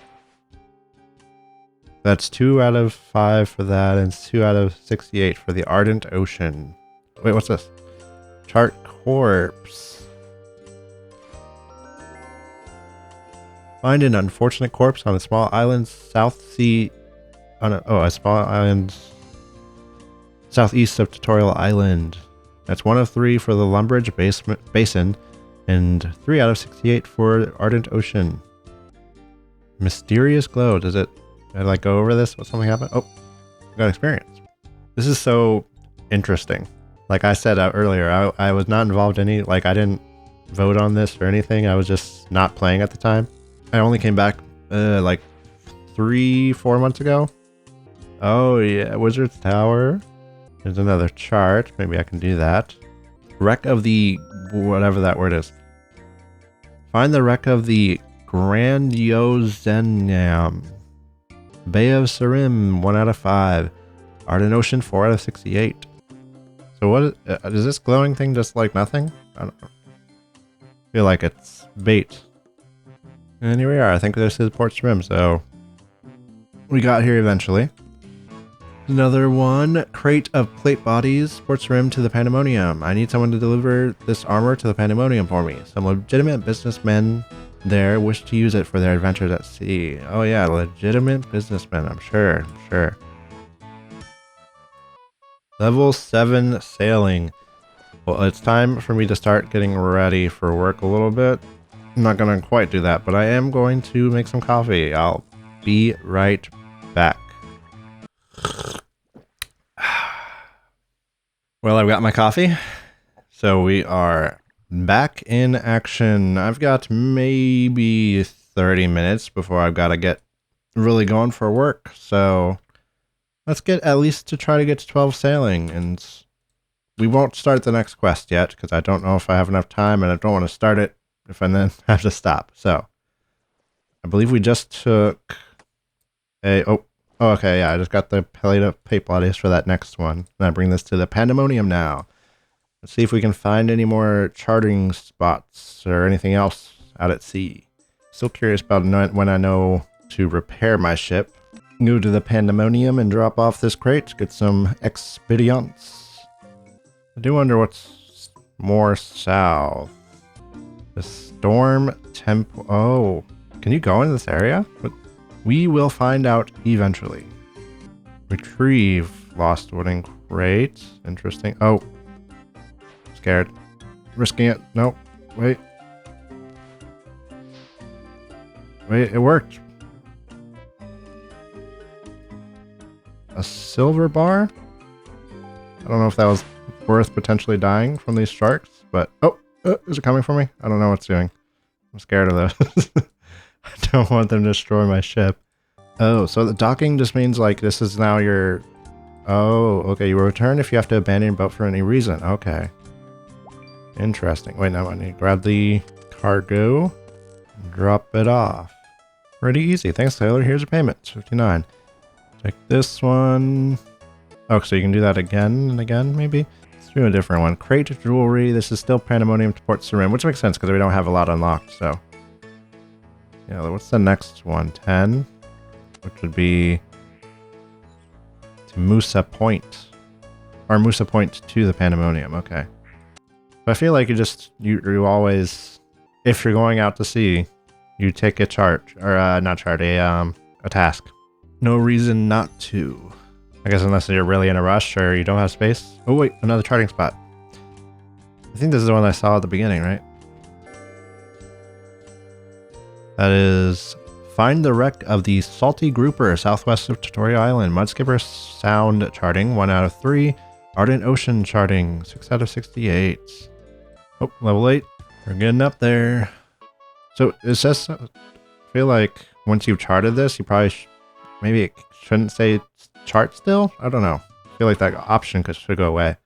That's 2 out of 5 for that, and 2 out of 68 for the Ardent Ocean. Wait, what's this? Chart corpse. Find an unfortunate corpse on a small island South Sea. A small island southeast of Tutorial Island. That's 1 of 3 for the Lumbridge Basin, and 3 out of 68 for Ardent Ocean. Mysterious glow. Did I like go over this? What something happened? Oh, I got experience. This is so interesting. Like I said earlier, I was not involved in any, like I didn't vote on this or anything. I was just not playing at the time. I only came back like 3-4 months ago. Oh yeah, Wizard's Tower. There's another chart. Maybe I can do that. Wreck of the whatever that word is. Find the wreck of the Grandiosenium. Bay of Sarim, 1 out of 5. Ardent Ocean, 4 out of 68. So what is this glowing thing just like nothing? I don't know. I feel like it's bait. And here we are. I think this is Port Sarim, so we got here eventually. Another one. Crate of plate bodies. Port Sarim to the Pandemonium. I need someone to deliver this armor to the Pandemonium for me. Some legitimate businessmen there wish to use it for their adventures at sea. Oh yeah, legitimate businessmen, I'm sure. Level 7 sailing. Well, it's time for me to start getting ready for work a little bit. I'm not going to quite do that, but I am going to make some coffee. I'll be right back. Well, I've got my coffee. So we are back in action. I've got maybe 30 minutes before I've got to get really going for work. So let's get at least to try to get to 12 sailing. And we won't start the next quest yet because I don't know if I have enough time and I don't want to start it if I then have to stop. So I believe we just took a... Oh, okay, yeah, I just got the plate of plate bodies for that next one. And I bring this to the Pandemonium now. Let's see if we can find any more charting spots or anything else out at sea. Still curious about when I know to repair my ship. Go to the Pandemonium and drop off this crate. Get some expedience. I do wonder what's more south. The storm temple. Oh, can you go in this area? But we will find out eventually. Retrieve lost wooden crate. Interesting. Oh, scared. Risking it. Nope. Wait. Wait, it worked. A silver bar? I don't know if that was worth potentially dying from these sharks, but... Oh, is it coming for me? I don't know what it's doing. I'm scared of those. I don't want them to destroy my ship. Oh, so the docking just means like this is now your... Oh, okay. You will return if you have to abandon your boat for any reason. Okay. Interesting. Wait, now I need to grab the cargo. Drop it off. Pretty easy. Thanks, Taylor. Here's your payment. 59. Take this one. Oh, so you can do that again and again, maybe? Let's do a different one. Crate jewelry. This is still Pandemonium to Port Sarim, which makes sense because we don't have a lot unlocked, so... Yeah, what's the next one? 10? Which would be... to Musa Point. Or Musa Point to the Pandemonium, okay. So I feel like you always... If you're going out to sea, you take a charge. Or, not charge, a task. No reason not to. I guess unless you're really in a rush or you don't have space. Oh wait, another charting spot. I think this is the one I saw at the beginning, right? That is... Find the wreck of the Salty Grouper, southwest of Tutorial Island. Mudskipper Sound charting, 1 out of 3. Ardent Ocean charting, 6 out of 68. Oh, level 8. We're getting up there. So it says... I feel like once you've charted this, you probably... maybe it shouldn't say chart still? I don't know. I feel like that option should go away.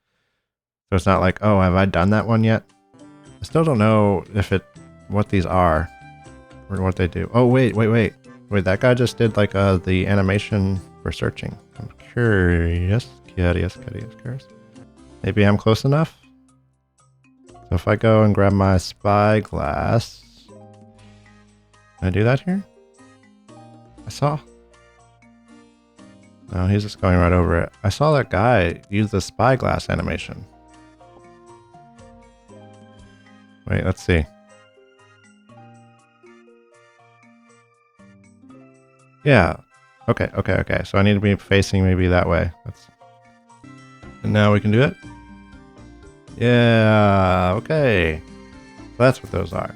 So it's not like, oh, have I done that one yet? I still don't know if what these are. Or what they do. Oh, wait. Wait, that guy just did like the animation for searching. I'm curious. Curious. Maybe I'm close enough? So if I go and grab my spyglass... Can I do that here? I saw... No, he's just going right over it. I saw that guy use the spyglass animation. Wait, let's see. Yeah. Okay. So I need to be facing maybe that way. And now we can do it? Yeah, okay. So that's what those are.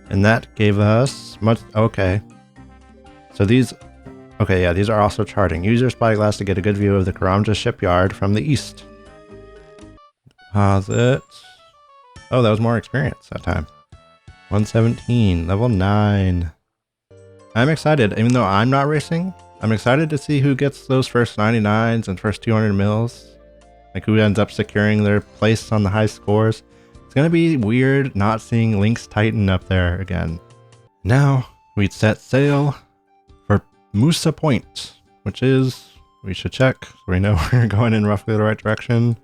And that gave us much... Okay. So these... Okay, yeah, these are also charting. Use your spyglass to get a good view of the Karamja shipyard from the east. Deposit. Oh, that was more experience that time. 117, level 9. I'm excited, even though I'm not racing. I'm excited to see who gets those first 99s and first 200 mils. Like who ends up securing their place on the high scores. It's gonna be weird not seeing Link's Titan up there again. Now, we set sail for Musa Point, which is, we should check so we know we're going in roughly the right direction.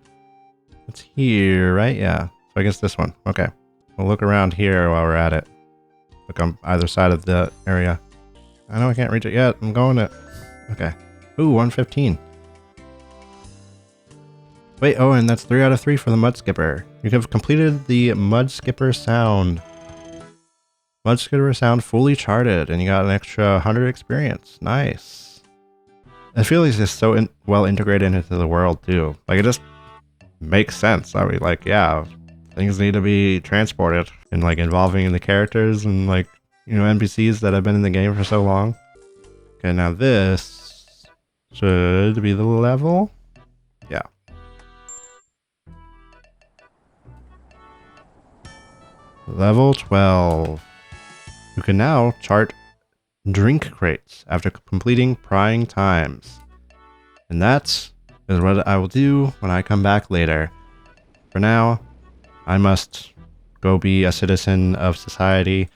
It's here, right? Yeah. So I guess this one. Okay. We'll look around here while we're at it. Look on either side of the area. I know I can't reach it yet. I'm going to... Okay. Ooh, 115. Wait, oh, and that's 3 out of 3 for the Mudskipper. You have completed the Mudskipper Sound. Mudskipper Sound fully charted, and you got an extra 100 experience. Nice. I feel like it's just so well integrated into the world, too. Like, it just makes sense. I mean, like, yeah, things need to be transported and, like, involving the characters and, like, you know, NPCs that have been in the game for so long. Okay, now this should be the level. Yeah. Level 12. You can now chart drink crates after completing prying times. And that is what I will do when I come back later. For now, I must go be a citizen of society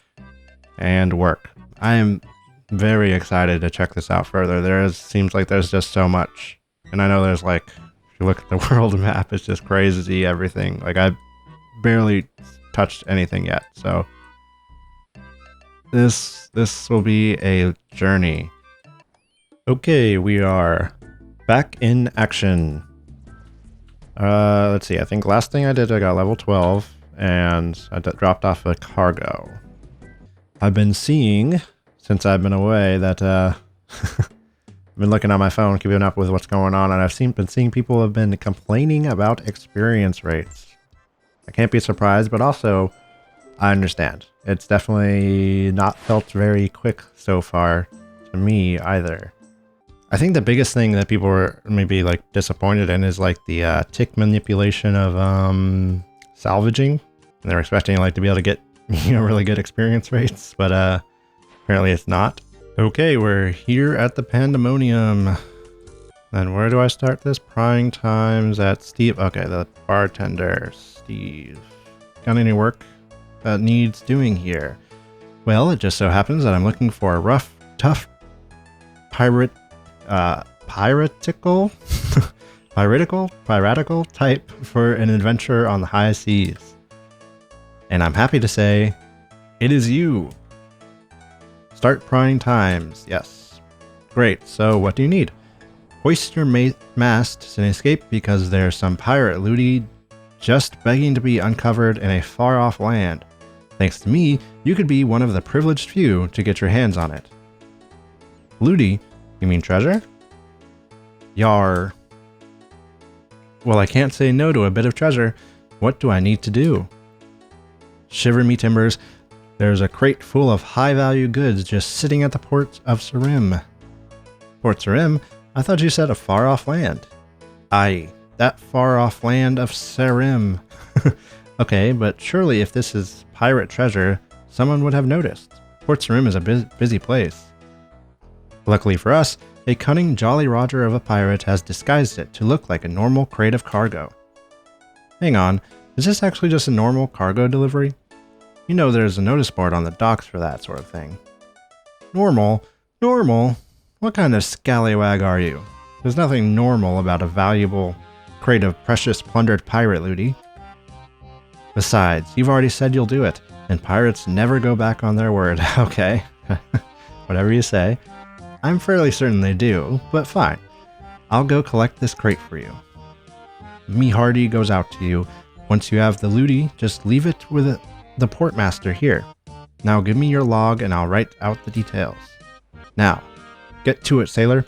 and work. I am very excited to check this out further. Seems like there's just so much. And I know there's like, if you look at the world map, it's just crazy everything. Like I've barely touched anything yet, so this will be a journey. Okay, we are back in action. Let's see. I think last thing I did, I got level 12, and I dropped off a cargo. I've been seeing, since I've been away, that I've been looking at my phone, keeping up with what's going on, and been seeing people have been complaining about experience rates. I can't be surprised, but also I understand. It's definitely not felt very quick so far to me either. I think the biggest thing that people were maybe like disappointed in is like the tick manipulation of salvaging. And they're expecting like to be able to get really good experience rates, but apparently it's not. Okay, we're here at the Pandemonium. Then where do I start this? Prying times at Steve. Okay, the bartender, Steve. Got any work that needs doing here? Well, it just so happens that I'm looking for a rough, tough piratical type for an adventure on the high seas. And I'm happy to say, it is you. Start prying times, yes. Great, so what do you need? Hoist your masts and escape because there's some pirate looty just begging to be uncovered in a far-off land. Thanks to me, you could be one of the privileged few to get your hands on it. Looty? You mean treasure? Yar. Well, I can't say no to a bit of treasure. What do I need to do? Shiver me timbers. There's a crate full of high-value goods just sitting at the port of Sarim. Port Sarim? I thought you said a far-off land. Aye, that far-off land of Sarim. Okay, but surely if this is pirate treasure, someone would have noticed. Port Sarim is a busy place. Luckily for us, a cunning Jolly Roger of a pirate has disguised it to look like a normal crate of cargo. Hang on, is this actually just a normal cargo delivery? You know there's a notice board on the docks for that sort of thing. Normal? Normal? What kind of scallywag are you? There's nothing normal about a valuable crate of precious plundered pirate looty. Besides, you've already said you'll do it, and pirates never go back on their word. Okay, whatever you say. I'm fairly certain they do, but fine. I'll go collect this crate for you. Me Hardy goes out to you. Once you have the looty, just leave it with the portmaster here. Now give me your log and I'll write out the details. Now, get to it, sailor.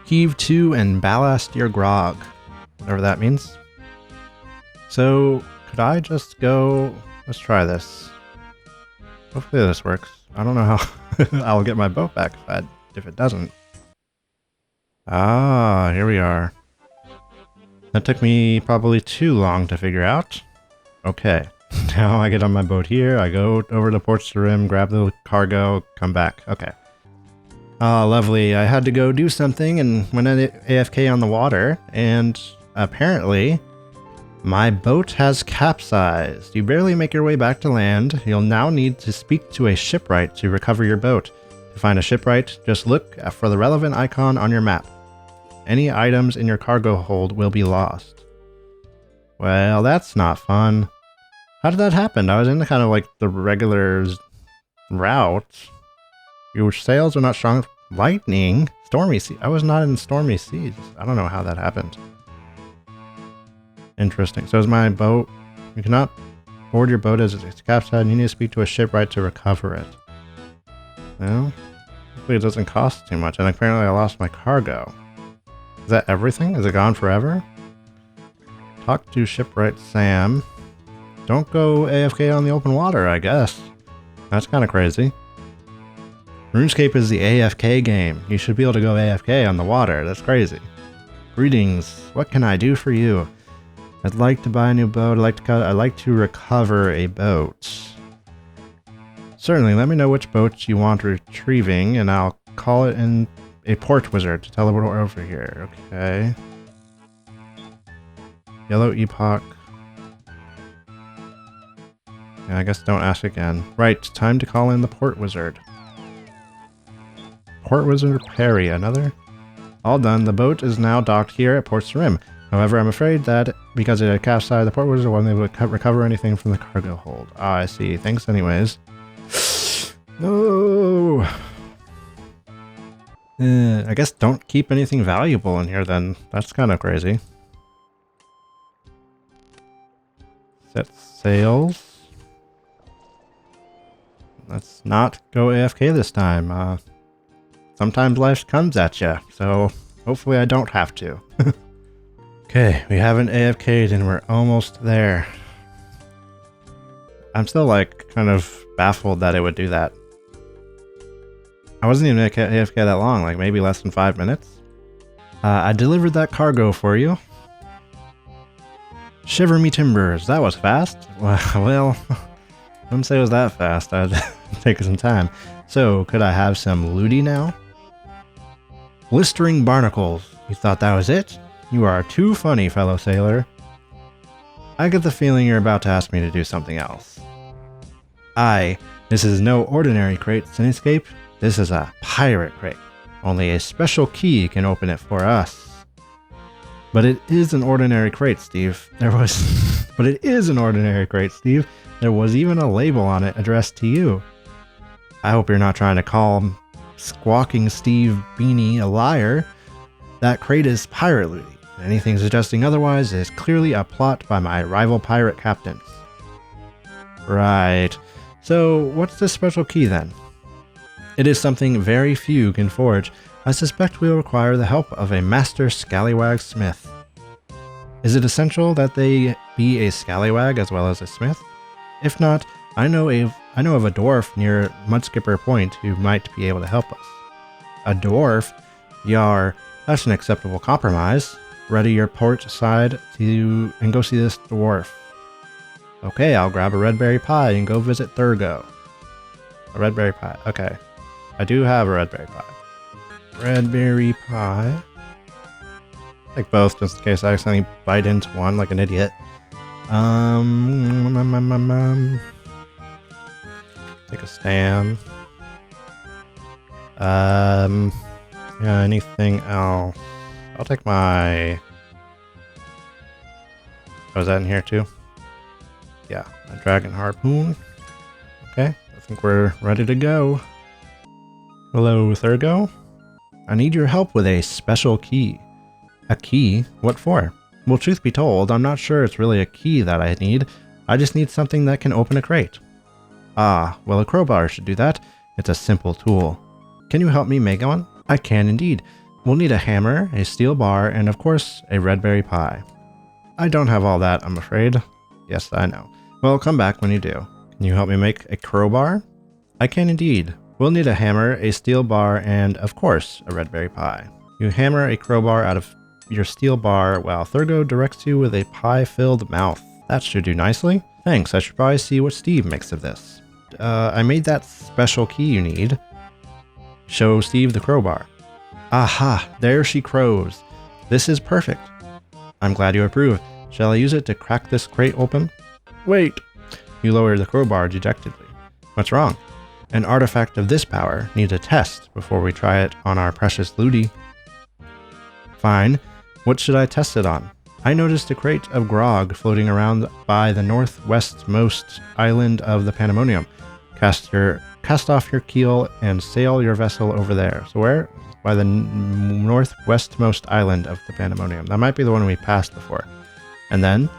Heave to and ballast your grog. Whatever that means. So, could I just go... Let's try this. Hopefully this works. I don't know how I'll get my boat back if it doesn't. Ah, here we are. That took me probably too long to figure out. Okay, now I get on my boat here, I go over to Port Sarim, grab the cargo, come back. Okay. Ah, lovely. I had to go do something and went AFK on the water, and apparently my boat has capsized. You barely make your way back to land. You'll now need to speak to a shipwright to recover your boat. To find a shipwright, just look for the relevant icon on your map. Any items in your cargo hold will be lost. Well, that's not fun. How did that happen? I was in kind of like the regular route. Your sails are not strong. Lightning? Stormy sea. I was not in stormy seas. I don't know how that happened. Interesting. So is my boat... You cannot board your boat as it's capsized and you need to speak to a shipwright to recover it. Well, hopefully it doesn't cost too much. And apparently I lost my cargo. Is that everything? Is it gone forever? Talk to shipwright Sam. Don't go AFK on the open water, I guess. That's kind of crazy. RuneScape is the AFK game. You should be able to go AFK on the water. That's crazy. Greetings. What can I do for you? I'd like to buy a new boat. I'd like to recover a boat. Certainly, let me know which boat you want retrieving, and I'll call it in a port wizard to teleport over here. Okay. Yellow Epoch. Yeah, I guess don't ask again. Right, time to call in the port wizard. Port wizard Perry, another? All done. The boat is now docked here at Port Sarim. However, I'm afraid that because it had capsized, the port wizard wasn't able to recover anything from the cargo hold. Ah, I see. Thanks anyways. No. I guess don't keep anything valuable in here then. That's kind of crazy. Set sails. Let's not go AFK this time. Sometimes life comes at you, so hopefully I don't have to. Okay, we haven't AFK'd and we're almost there. I'm still like kind of baffled that it would do that. I wasn't even AFK that long, like maybe less than 5 minutes. I delivered that cargo for you. Shiver me timbers, that was fast. Well, don't say it was that fast, I'd take some time. So, could I have some looty now? Blistering barnacles, you thought that was it? You are too funny, fellow sailor. I get the feeling you're about to ask me to do something else. Aye, this is no ordinary crate, Cinescape. This is a pirate crate. Only a special key can open it for us. But it is an ordinary crate, Steve. But it is an ordinary crate, Steve. There was even a label on it addressed to you. I hope you're not trying to call Squawking Steve Beanie a liar. That crate is pirate looty. Anything suggesting otherwise is clearly a plot by my rival pirate captains. Right. So, what's this special key then? It is something very few can forge. I suspect we'll require the help of a master scallywag smith. Is it essential that they be a scallywag as well as a smith? If not, I know of a dwarf near Mudskipper Point who might be able to help us. A dwarf? Yar, that's an acceptable compromise. Ready your port side and go see this dwarf. Okay, I'll grab a red berry pie and go visit Thurgo. A red berry pie, okay. I do have a red berry pie. Red berry pie. Take both just in case I accidentally bite into one like an idiot. Take a stand. Yeah, anything else? I'll take my... Oh, is that in here too? Yeah, a dragon harpoon. Okay, I think we're ready to go. Hello, Thurgo. I need your help with a special key. A key? What for? Well, truth be told, I'm not sure it's really a key that I need. I just need something that can open a crate. Ah, well, a crowbar should do that. It's a simple tool. Can you help me make one? I can indeed. We'll need a hammer, a steel bar, and of course, a red berry pie. I don't have all that, I'm afraid. Yes, I know. Well, come back when you do. Can you help me make a crowbar? I can indeed. We'll need a hammer, a steel bar, and of course, a red berry pie. You hammer a crowbar out of your steel bar while Thurgo directs you with a pie-filled mouth. That should do nicely. Thanks, I should probably see what Steve makes of this. I made that special key you need. Show Steve the crowbar. Aha, there she crows. This is perfect. I'm glad you approve. Shall I use it to crack this crate open? Wait! You lower the crowbar dejectedly. What's wrong? An artifact of this power needs a test before we try it on our precious looty. Fine. What should I test it on? I noticed a crate of grog floating around by the northwestmost island of the Pandemonium. Cast off your keel and sail your vessel over there. So where? By the northwestmost island of the Pandemonium. That might be the one we passed before. And then,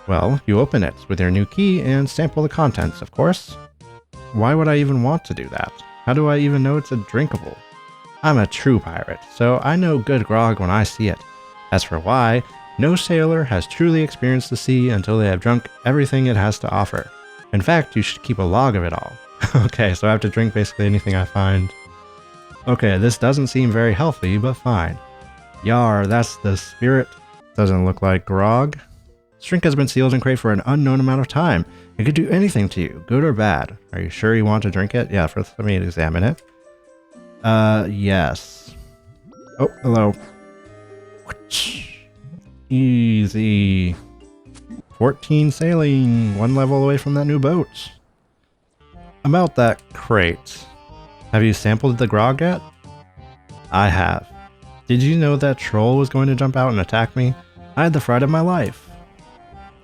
well, you open it with your new key and sample the contents, of course. Why would I even want to do that? How do I even know it's a drinkable? I'm a true pirate, so I know good grog when I see it. As for why, no sailor has truly experienced the sea until they have drunk everything it has to offer. In fact, you should keep a log of it all. Okay, so I have to drink basically anything I find. Okay, this doesn't seem very healthy, but fine. Yar, that's the spirit. Doesn't look like grog. This drink has been sealed in crate for an unknown amount of time. It could do anything to you, good or bad. Are you sure you want to drink it? Yeah, first let me examine it. Yes. Oh, hello. Easy. 14 sailing, 1 level away from that new boat. About that crate. Have you sampled the grog yet? I have. Did you know that troll was going to jump out and attack me? I had the fright of my life.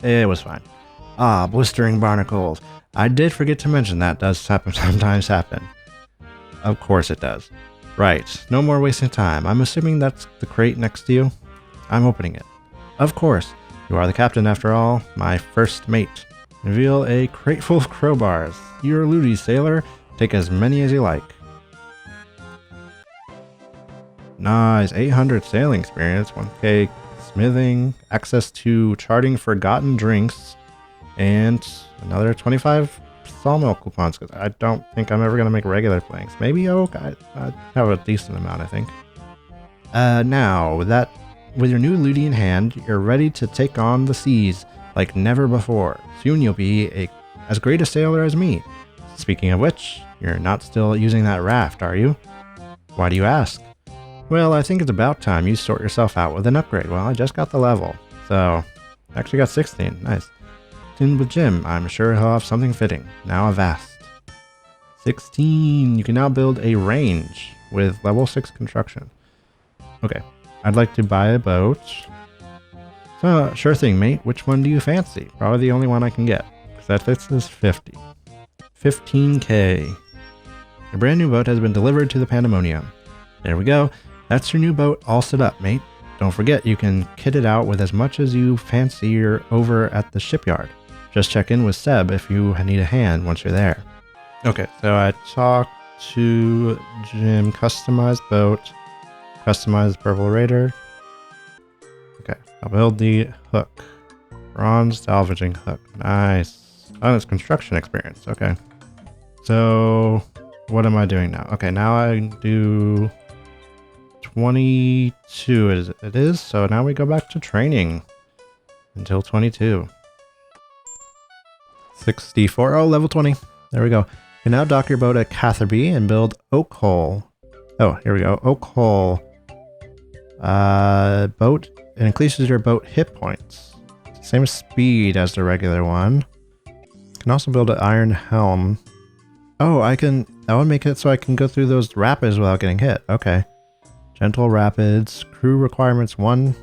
It was fine. Ah, blistering barnacles. I did forget to mention that does sometimes happen. Of course it does. Right, no more wasting time. I'm assuming that's the crate next to you. I'm opening it. Of course. You are the captain after all, my first mate. Reveal a crate full of crowbars. You're a Ludi sailor. Take as many as you like. Nice, 800 sailing experience, 1k smithing, access to charting forgotten drinks, and another 25 sawmill coupons, because I don't think I'm ever going to make regular planks. Maybe oak? I have a decent amount, I think. Now, with your new Ludi in hand, you're ready to take on the seas like never before. Soon you'll be as great a sailor as me. Speaking of which, you're not still using that raft, are you? Why do you ask? Well, I think it's about time you sort yourself out with an upgrade. Well, I just got the level, so actually got 16. Nice. In with Jim, I'm sure he'll have something fitting. Now avast. 16. You can now build a range with level 6 construction. Okay, I'd like to buy a boat. So, sure thing, mate. Which one do you fancy? Probably the only one I can get, because that fits is 50. 15k. A brand new boat has been delivered to the Pandemonium. There we go. That's your new boat all set up, mate. Don't forget you can kit it out with as much as you fancy over at the shipyard. Just check in with Seb if you need a hand once you're there. Okay, so I talked to Jim, customized boat, customized purple raider. Okay, I'll build the hook. Bronze salvaging hook. Nice. Oh, it's construction experience. Okay. So what am I doing now? Okay, now I do 22 it is. So now we go back to training until 22. 64. Oh, level 20. There we go. You can now dock your boat at Catherby and build Oak Hole. Oh, here we go. Oak Hole. Boat. It increases your boat hit points. Same speed as the regular one. You can also build an iron helm. Oh, that would make it so I can go through those rapids without getting hit. Okay. Gentle rapids. Crew requirements 1.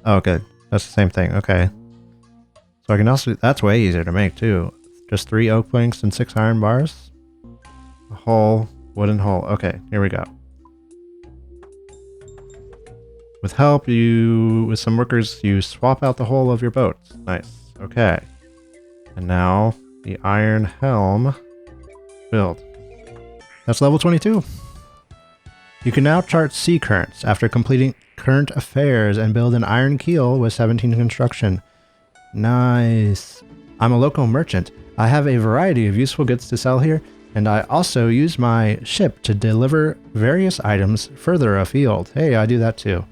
Oh, good. That's the same thing. Okay. So I can also, that's way easier to make too. Just 3 oak planks and 6 iron bars. A hull, wooden hull. Okay, here we go. With help, with some workers, you swap out the hull of your boat. Nice. Okay. And now the iron helm build. That's level 22. You can now chart sea currents after completing current affairs and build an iron keel with 17 construction. Nice. I'm a local merchant. I have a variety of useful goods to sell here, and I also use my ship to deliver various items further afield. Hey, I do that too.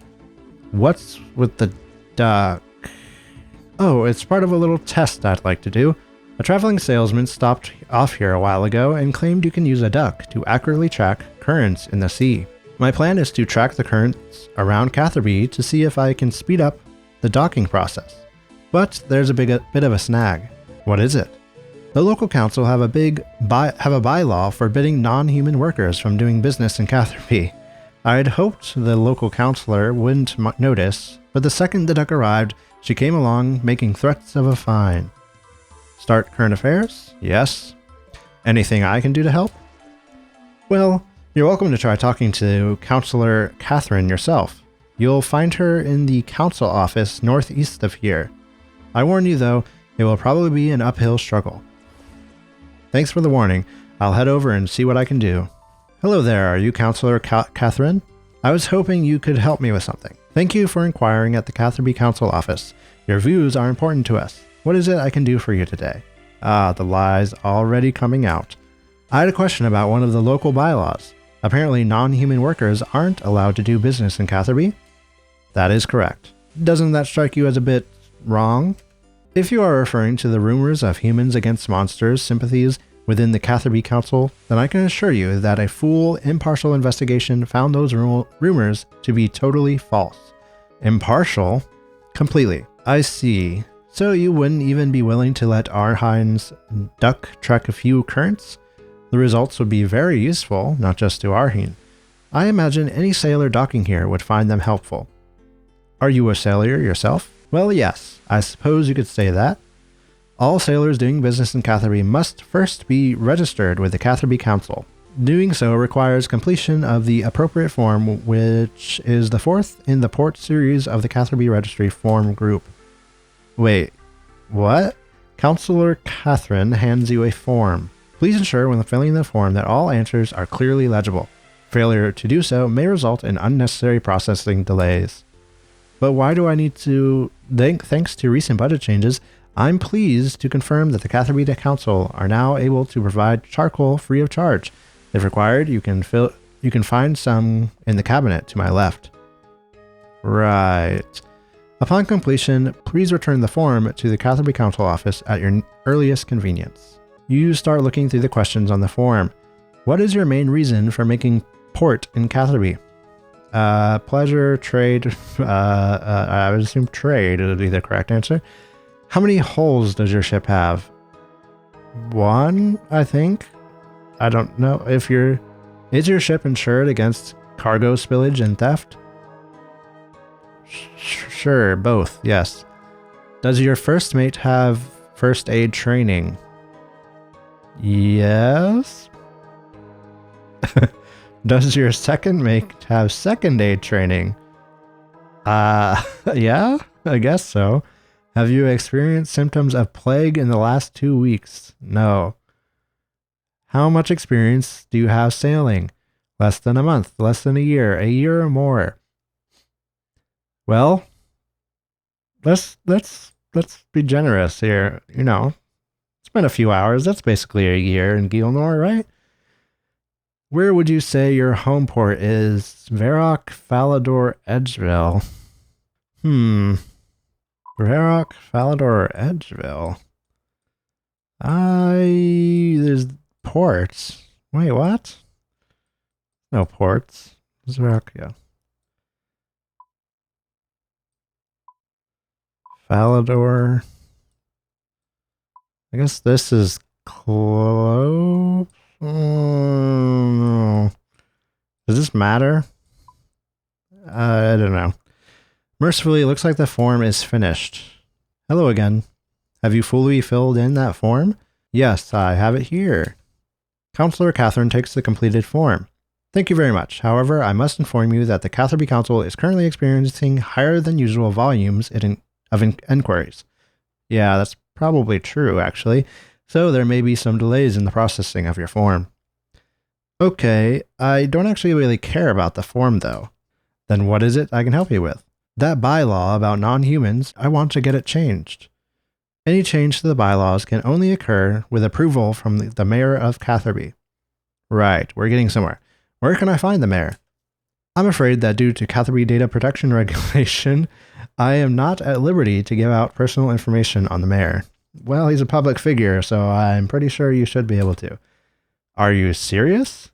What's with the duck? Oh, it's part of a little test I'd like to do. A traveling salesman stopped off here a while ago and claimed you can use a duck to accurately track currents in the sea. My plan is to track the currents around Catherby to see if I can speed up the docking process. But there's a bit of a snag. What is it? The local council have a bylaw forbidding non-human workers from doing business in Catherby. I'd hoped the local councillor wouldn't notice, but the second the duck arrived, she came along making threats of a fine. Start current affairs? Yes. Anything I can do to help? Well, you're welcome to try talking to Councillor Catherine yourself. You'll find her in the council office northeast of here. I warn you though, it will probably be an uphill struggle. Thanks for the warning. I'll head over and see what I can do. Hello there, are you Councillor Catherine? I was hoping you could help me with something. Thank you for inquiring at the Catherby Council office. Your views are important to us. What is it I can do for you today? Ah, the lies already coming out. I had a question about one of the local bylaws. Apparently non-human workers aren't allowed to do business in Catherby? That is correct. Doesn't that strike you as a bit wrong? If you are referring to the rumors of humans against monsters sympathies within the Catherby Council, then I can assure you that a full, impartial investigation found those rumors to be totally false. Impartial? Completely. I see. So you wouldn't even be willing to let Arhine's duck track a few currents? The results would be very useful, not just to Arhine. I imagine any sailor docking here would find them helpful. Are you a sailor yourself? Well, yes, I suppose you could say that. All sailors doing business in Catherby must first be registered with the Catherby Council. Doing so requires completion of the appropriate form, which is the 4th in the port series of the Catherby Registry form group. Wait, what? Counselor Catherine hands you a form. Please ensure when filling the form that all answers are clearly legible. Failure to do so may result in unnecessary processing delays. But why do I need to... Thanks to recent budget changes, I'm pleased to confirm that the Catherby Council are now able to provide charcoal free of charge. If required, you can find some in the cabinet to my left. Right. Upon completion, please return the form to the Catherby Council office at your earliest convenience. You start looking through the questions on the form. What is your main reason for making port in Catherby? Pleasure, trade, I would assume trade would be the correct answer. How many holes does your ship have? One, I think. I don't know if is your ship insured against cargo spillage and theft? Sure, both, yes. Does your first mate have first aid training? Yes. Does your second mate have second aid training? Yeah, I guess so. Have you experienced symptoms of plague in the last 2 weeks? No. How much experience do you have sailing? Less than a month, less than a year or more. Well, let's be generous here. You know, it's been a few hours. That's basically a year in Gilnor, right? Where would you say your home port is? Varrock, Falador, Edgeville. Varrock, Falador, Edgeville. There's ports. Wait, what? No ports. Varrock, yeah. Falador. I guess this is close. Does this matter? I don't know. Mercifully, it looks like the form is finished. Hello again. Have you fully filled in that form? Yes, I have it here. Counselor Catherine takes the completed form. Thank you very much. However, I must inform you that the Catherby Council is currently experiencing higher than usual volumes of inquiries. Yeah, that's probably true, actually. So there may be some delays in the processing of your form. Okay, I don't actually really care about the form, though. Then what is it I can help you with? That bylaw about non-humans, I want to get it changed. Any change to the bylaws can only occur with approval from the mayor of Catherby. Right, we're getting somewhere. Where can I find the mayor? I'm afraid that due to Catherby data protection regulation, I am not at liberty to give out personal information on the mayor. Well, he's a public figure, so I'm pretty sure you should be able to. Are you serious?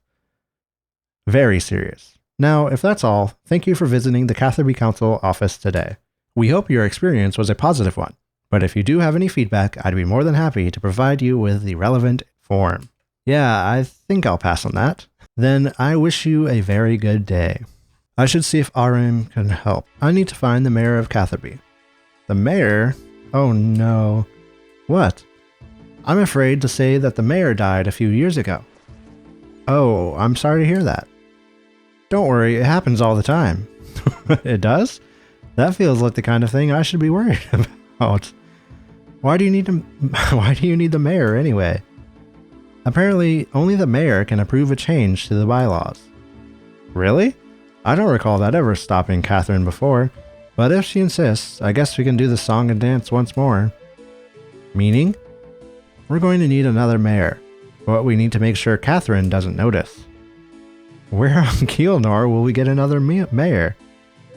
Very serious. Now, if that's all, thank you for visiting the Catherby Council office today. We hope your experience was a positive one, but if you do have any feedback, I'd be more than happy to provide you with the relevant form. Yeah, I think I'll pass on that. Then I wish you a very good day. I should see if RM can help. I need to find the mayor of Catherby. The mayor? Oh no. What? I'm afraid to say that the mayor died a few years ago. Oh, I'm sorry to hear that. Don't worry, it happens all the time. It does? That feels like the kind of thing I should be worried about. Why do you need the mayor anyway? Apparently, only the mayor can approve a change to the bylaws. Really? I don't recall that ever stopping Catherine before, but if she insists, I guess we can do the song and dance once more. Meaning? We're going to need another mayor, but we need to make sure Catherine doesn't notice. Where on Keelnor will we get another mayor?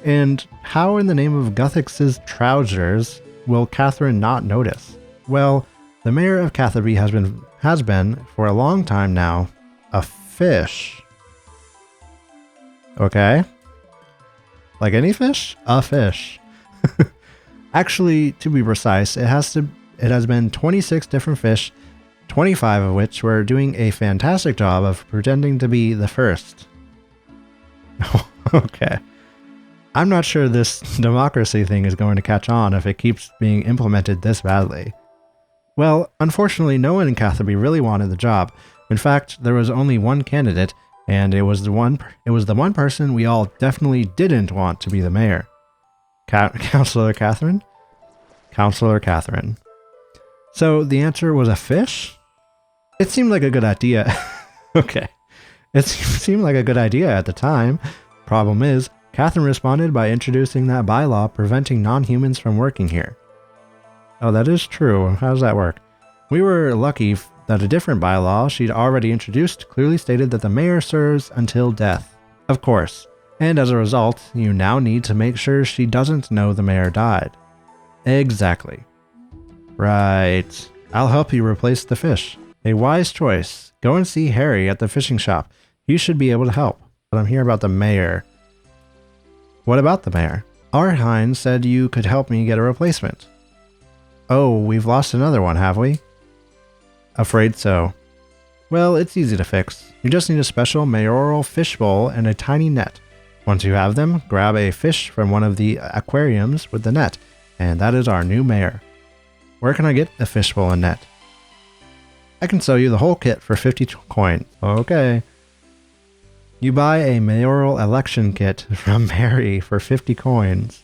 And how in the name of Guthix's trousers will Catherine not notice? Well, the mayor of Catherby has been, for a long time now, a fish. Okay. Like any fish? A fish. Actually, to be precise, it has been 26 different fish, 25 of which were doing a fantastic job of pretending to be the first. Okay. I'm not sure this democracy thing is going to catch on if it keeps being implemented this badly. Well, unfortunately, no one in Catherby really wanted the job. In fact, there was only one candidate, and it was the one person we all definitely didn't want to be the mayor. Councilor Catherine? Counselor Catherine. So the answer was a fish? It seemed like a good idea. Okay. It seemed like a good idea at the time. Problem is, Catherine responded by introducing that bylaw preventing non-humans from working here. Oh, that is true. How does that work? We were lucky that a different bylaw she'd already introduced clearly stated that the mayor serves until death. Of course. And as a result, you now need to make sure she doesn't know the mayor died. Exactly. Right. I'll help you replace the fish. A wise choice. Go and see Harry at the fishing shop. He should be able to help. But I'm here about the mayor. What about the mayor? Arhine said you could help me get a replacement. Oh, we've lost another one, have we? Afraid so. Well, it's easy to fix. You just need a special mayoral fish bowl and a tiny net. Once you have them, grab a fish from one of the aquariums with the net, and that is our new mayor. Where can I get the fish bowl and net? I can sell you the whole kit for 50 coins. Okay. You buy a mayoral election kit from Mary for 50 coins.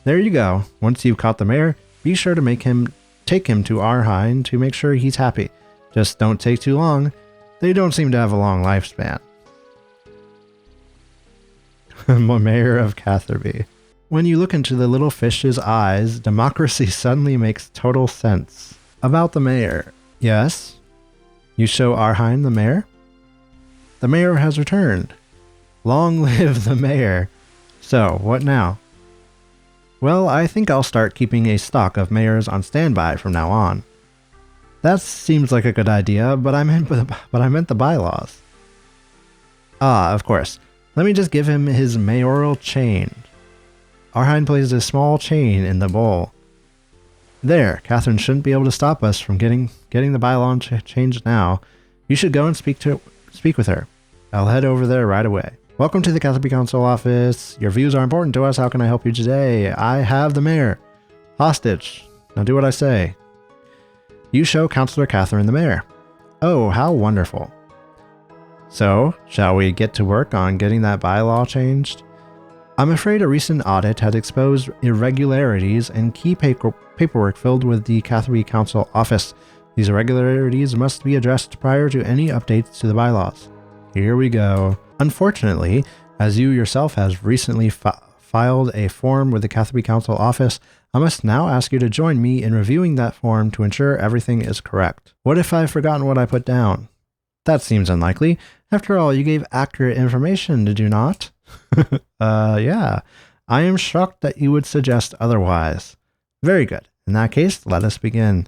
There you go. Once you've caught the mayor, be sure to take him to Arhine to make sure he's happy. Just don't take too long. They don't seem to have a long lifespan. Mayor of Catherby. When you look into the little fish's eyes, democracy suddenly makes total sense. About the mayor. Yes? You show Arhine the mayor? The mayor has returned. Long live the mayor. So, what now? Well, I think I'll start keeping a stock of mayors on standby from now on. That seems like a good idea, but I meant the bylaws. Ah, of course. Let me just give him his mayoral chain. Arhine places a small chain in the bowl. There, Catherine shouldn't be able to stop us from getting the bylaw changed now. You should go and speak with her. I'll head over there right away. Welcome to the Catherby Council office. Your views are important to us. How can I help you today? I have the mayor. Hostage. Now do what I say. You show Counselor Catherine the mayor. Oh, how wonderful. So, shall we get to work on getting that bylaw changed? I'm afraid a recent audit had exposed irregularities and key paperwork filled with the Catherby Council office. These irregularities must be addressed prior to any updates to the bylaws. Here we go. Unfortunately, as you yourself has recently filed a form with the Catherby Council office, I must now ask you to join me in reviewing that form to ensure everything is correct. What if I've forgotten what I put down? That seems unlikely. After all, you gave accurate information, did you not? Yeah. I am shocked that you would suggest otherwise. Very good. In that case, let us begin.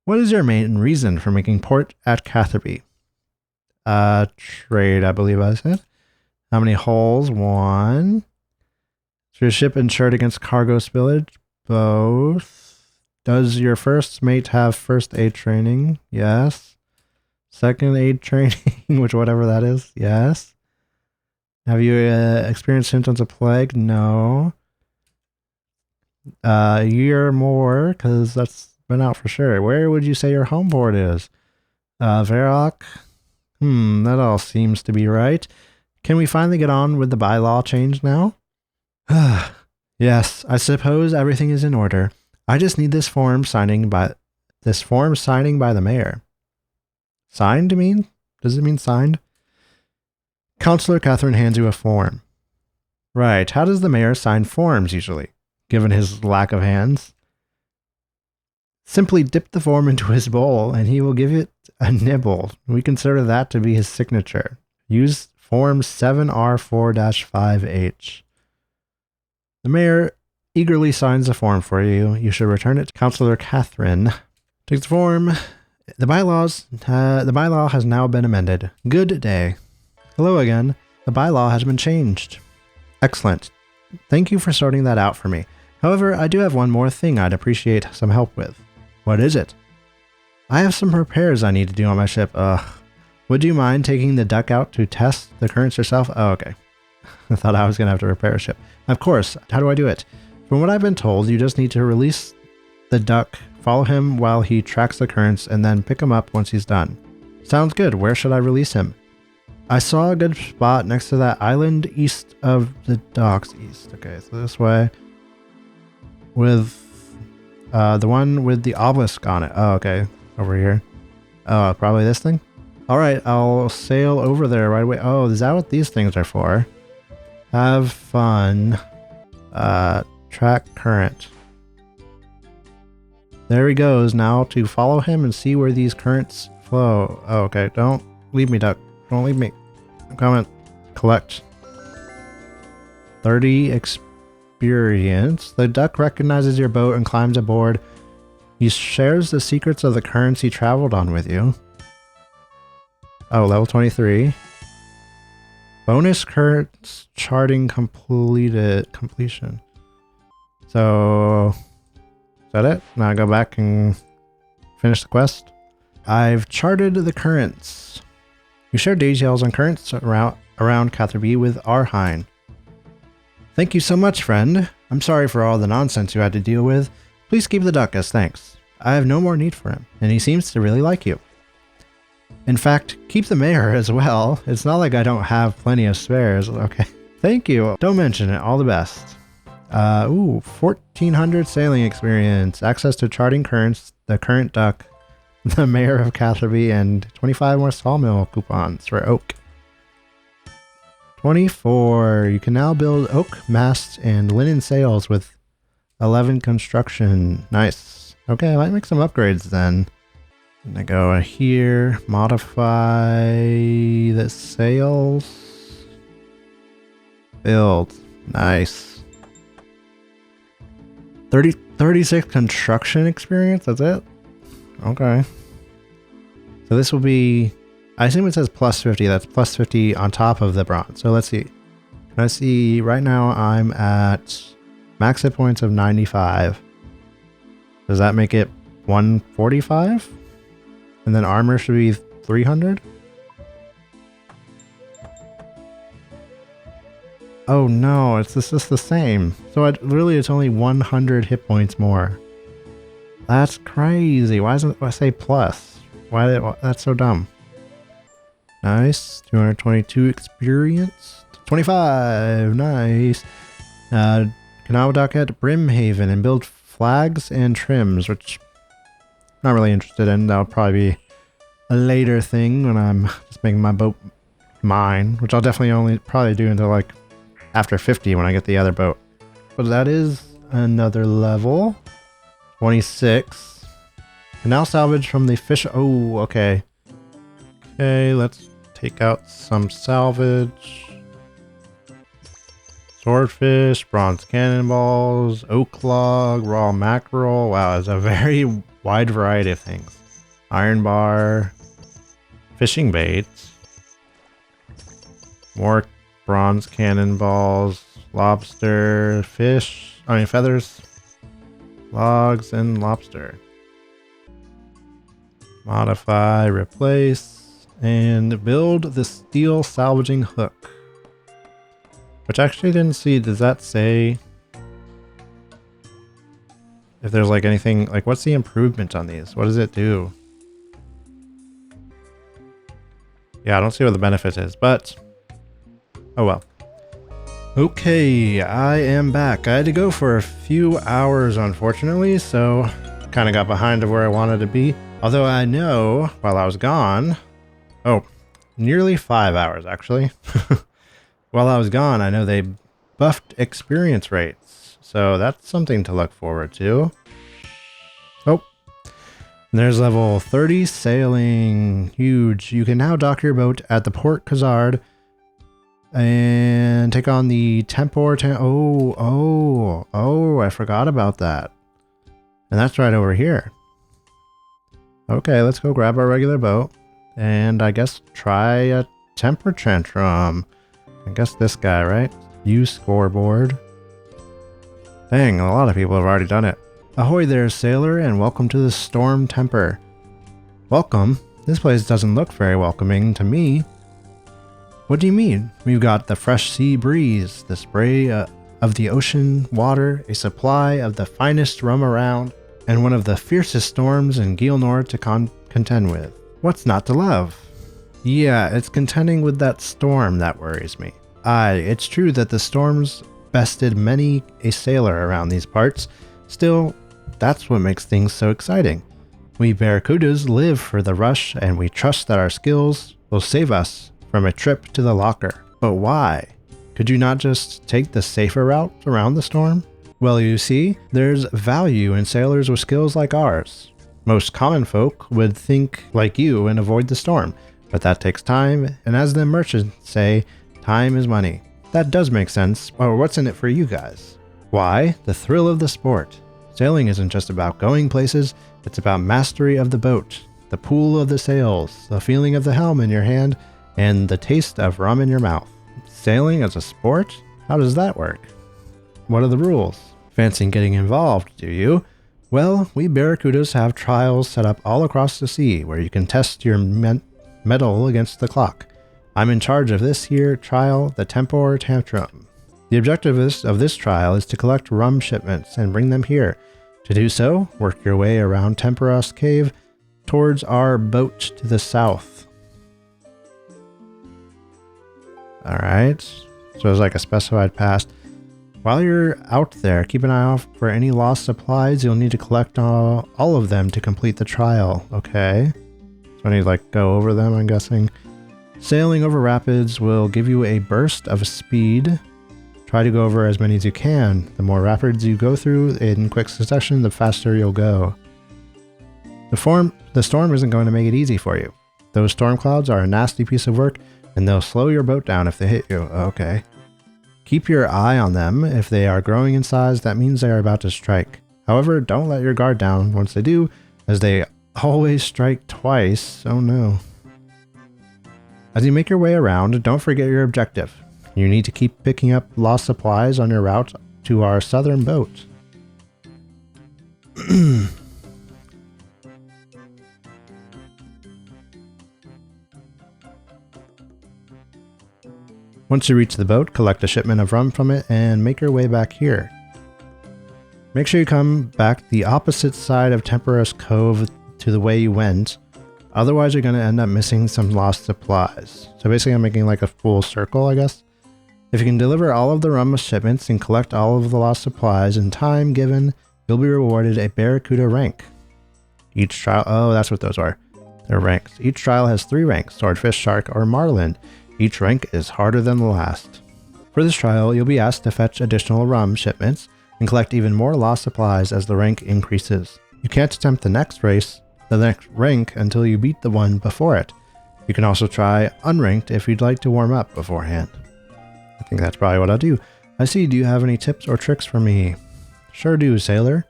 What is your main reason for making port at Catherby? Trade, I believe I said. How many holes? 1. Is your ship insured against cargo spillage? Both. Does your first mate have first aid training? Yes. Second aid training, which whatever that is? Yes. Have you experienced symptoms of plague? No. A year or more, because that's been out for sure. Where would you say your home port is? Varrock? That all seems to be right. Can we finally get on with the bylaw change now? Yes, I suppose everything is in order. I just need this form signing by the mayor. Signed, you mean? Does it mean signed? Counselor Catherine hands you a form. Right, how does the mayor sign forms usually, given his lack of hands? Simply dip the form into his bowl and he will give it a nibble. We consider that to be his signature. Use form 7R4-5H. The mayor eagerly signs the form for you. You should return it to Counselor Catherine. Takes the form. The bylaw has now been amended. Good day. Hello again. The bylaw has been changed. Excellent. Thank you for sorting that out for me. However, I do have one more thing I'd appreciate some help with. What is it? I have some repairs I need to do on my ship. Would you mind taking the duck out to test the currents yourself? Oh, okay. I thought I was going to have to repair a ship. Of course. How do I do it? From what I've been told, you just need to release the duck, follow him while he tracks the currents, and then pick him up once he's done. Sounds good. Where should I release him? I saw a good spot next to that island east of the docks. East. Okay, so this way. With The one with the obelisk on it. Oh, okay. Over here. Oh, probably this thing? Alright, I'll sail over there right away. Oh, is that what these things are for? Have fun. Track current. There he goes. Now to follow him and see where these currents flow. Oh, okay. Don't leave me, duck. Don't leave me. I'm coming. Collect. 30 experience. The duck recognizes your boat and climbs aboard. He shares the secrets of the currents he traveled on with you. Oh, level 23. Bonus currents charting completion. So, is that it? Now I go back and finish the quest. I've charted the currents. You share details on currents around Catherby with Arhine. Thank you so much, friend. I'm sorry for all the nonsense you had to deal with. Please keep the duck as thanks. I have no more need for him, and he seems to really like you. In fact, keep the mayor as well. It's not like I don't have plenty of spares. Okay. Thank you. Don't mention it. All the best. 1400 sailing experience. Access to charting currents, the current duck, the mayor of Catherby, and 25 more sawmill coupons for oak. 24. You can now build oak masts and linen sails with 11 construction. Nice. Okay, I might make some upgrades then. And I go here, modify the sails. Build. Nice. 36 construction experience, that's it? Okay. So this will be, I assume it says plus 50, that's plus 50 on top of the bronze. So let's see. Can I see, right now I'm at max hit points of 95. Does that make it 145? And then armor should be 300? Oh no, it's just the same. So it's only 100 hit points more. That's crazy. Why doesn't I say plus? That's so dumb. Nice. 222 experience. 25. Nice. Can now dock at Brimhaven and build flags and trims, which I'm not really interested in. That'll probably be a later thing when I'm just making my boat mine, which I'll definitely probably do until like after 50 when I get the other boat. But that is another level. 26. And now salvage from the fish. Oh, okay. Okay, let's take out some salvage. Swordfish, bronze cannonballs, oak log, raw mackerel. Wow, it's a very wide variety of things. Iron bar, fishing baits, more bronze cannonballs, lobster, feathers, logs, and lobster. Modify, replace, and build the steel salvaging hook. Which I actually didn't see, does that say if there's like anything, like what's the improvement on these? What does it do? Yeah, I don't see what the benefit is, but oh well. Okay, I am back. I had to go for a few hours, unfortunately, so kind of got behind of where I wanted to be. Although I know while I was gone, nearly 5 hours actually. While I was gone, I know they buffed experience rates, so that's something to look forward to. Oh, and there's level 30 sailing. Huge. You can now dock your boat at the Port Khazard and take on the Tempor. I forgot about that. And that's right over here. Okay, let's go grab our regular boat and I guess try a temper tantrum. I guess this guy, right? Use scoreboard. Dang, a lot of people have already done it. Ahoy there, sailor, and welcome to the Storm Temper. Welcome? This place doesn't look very welcoming to me. What do you mean? We've got the fresh sea breeze, the spray of the ocean water, a supply of the finest rum around, and one of the fiercest storms in Gilnor to contend with. What's not to love? Yeah, it's contending with that storm that worries me. Aye, it's true that the storms bested many a sailor around these parts. Still, that's what makes things so exciting. We Barracudas live for the rush, and we trust that our skills will save us from a trip to the locker. But why? Could you not just take the safer route around the storm? Well, you see, there's value in sailors with skills like ours. Most common folk would think like you and avoid the storm, but that takes time, and as the merchants say, time is money. That does make sense, but what's in it for you guys? Why? The thrill of the sport. Sailing isn't just about going places, it's about mastery of the boat, the pull of the sails, the feeling of the helm in your hand, and the taste of rum in your mouth. Sailing as a sport? How does that work? What are the rules? Fancy getting involved, do you? Well, we Barracudas have trials set up all across the sea where you can test your mettle against the clock. I'm in charge of this here trial, the Tempor Tantrum. The objective of this trial is to collect rum shipments and bring them here. To do so, work your way around Temporos Cave towards our boat to the south. Alright, so there's like a specified path. While you're out there, keep an eye out for any lost supplies. You'll need to collect all of them to complete the trial. Okay. So I need to like go over them, I'm guessing. Sailing over rapids will give you a burst of speed. Try to go over as many as you can. The more rapids you go through in quick succession, the faster you'll go. The storm isn't going to make it easy for you. Those storm clouds are a nasty piece of work, and they'll slow your boat down if they hit you. Okay. Keep your eye on them. If they are growing in size, that means they are about to strike. However, don't let your guard down once they do, as they always strike twice. Oh no. As you make your way around, don't forget your objective. You need to keep picking up lost supplies on your route to our southern boat. Once you reach the boat, collect a shipment of rum from it and make your way back here. Make sure you come back the opposite side of Temporous Cove to the way you went. Otherwise, you're going to end up missing some lost supplies. So basically, I'm making like a full circle, I guess. If you can deliver all of the rum shipments and collect all of the lost supplies in time given, you'll be rewarded a Barracuda rank. Each trial... Oh, that's what those are. They're ranks. Each trial has 3 ranks, Swordfish, Shark, or Marlin. Each rank is harder than the last. For this trial, you'll be asked to fetch additional rum shipments and collect even more lost supplies as the rank increases. You can't attempt the next rank until you beat the one before it. You can also try unranked if you'd like to warm up beforehand. I think that's probably what I'll do. I see, do you have any tips or tricks for me? Sure do, sailor.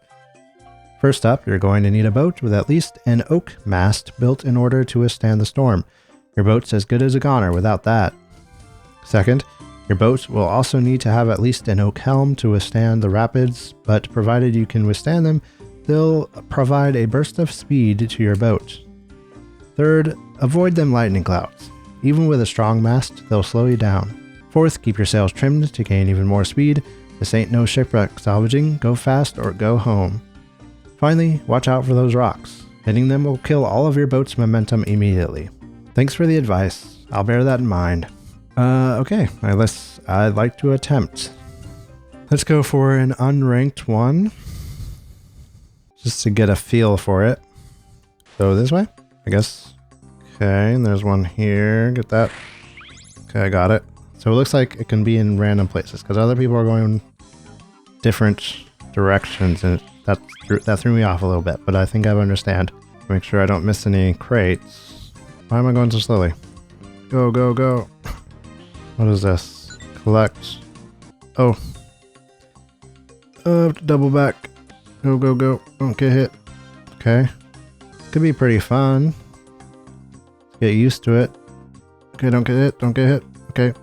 First up, you're going to need a boat with at least an oak mast built in order to withstand the storm. Your boat's as good as a goner without that. Second, your boat will also need to have at least an oak helm to withstand the rapids, but provided you can withstand them, they'll provide a burst of speed to your boat. Third, avoid them lightning clouds. Even with a strong mast, they'll slow you down. Fourth, keep your sails trimmed to gain even more speed. This ain't no shipwreck salvaging. Go fast or go home. Finally, watch out for those rocks. Hitting them will kill all of your boat's momentum immediately. Thanks for the advice. I'll bear that in mind. Okay, I'd like to attempt. Let's go for an unranked one. Just to get a feel for it. Go this way, I guess. Okay, and there's one here. Get that. Okay, I got it. So it looks like it can be in random places because other people are going different directions, and that threw me off a little bit, but I think I understand. Make sure I don't miss any crates. Why am I going so slowly? Go, go, go. What is this? Collect. Oh. Double back. Go, go, go. Don't get hit. Okay. Could be pretty fun. Get used to it. Okay, don't get hit. Don't get hit. Okay.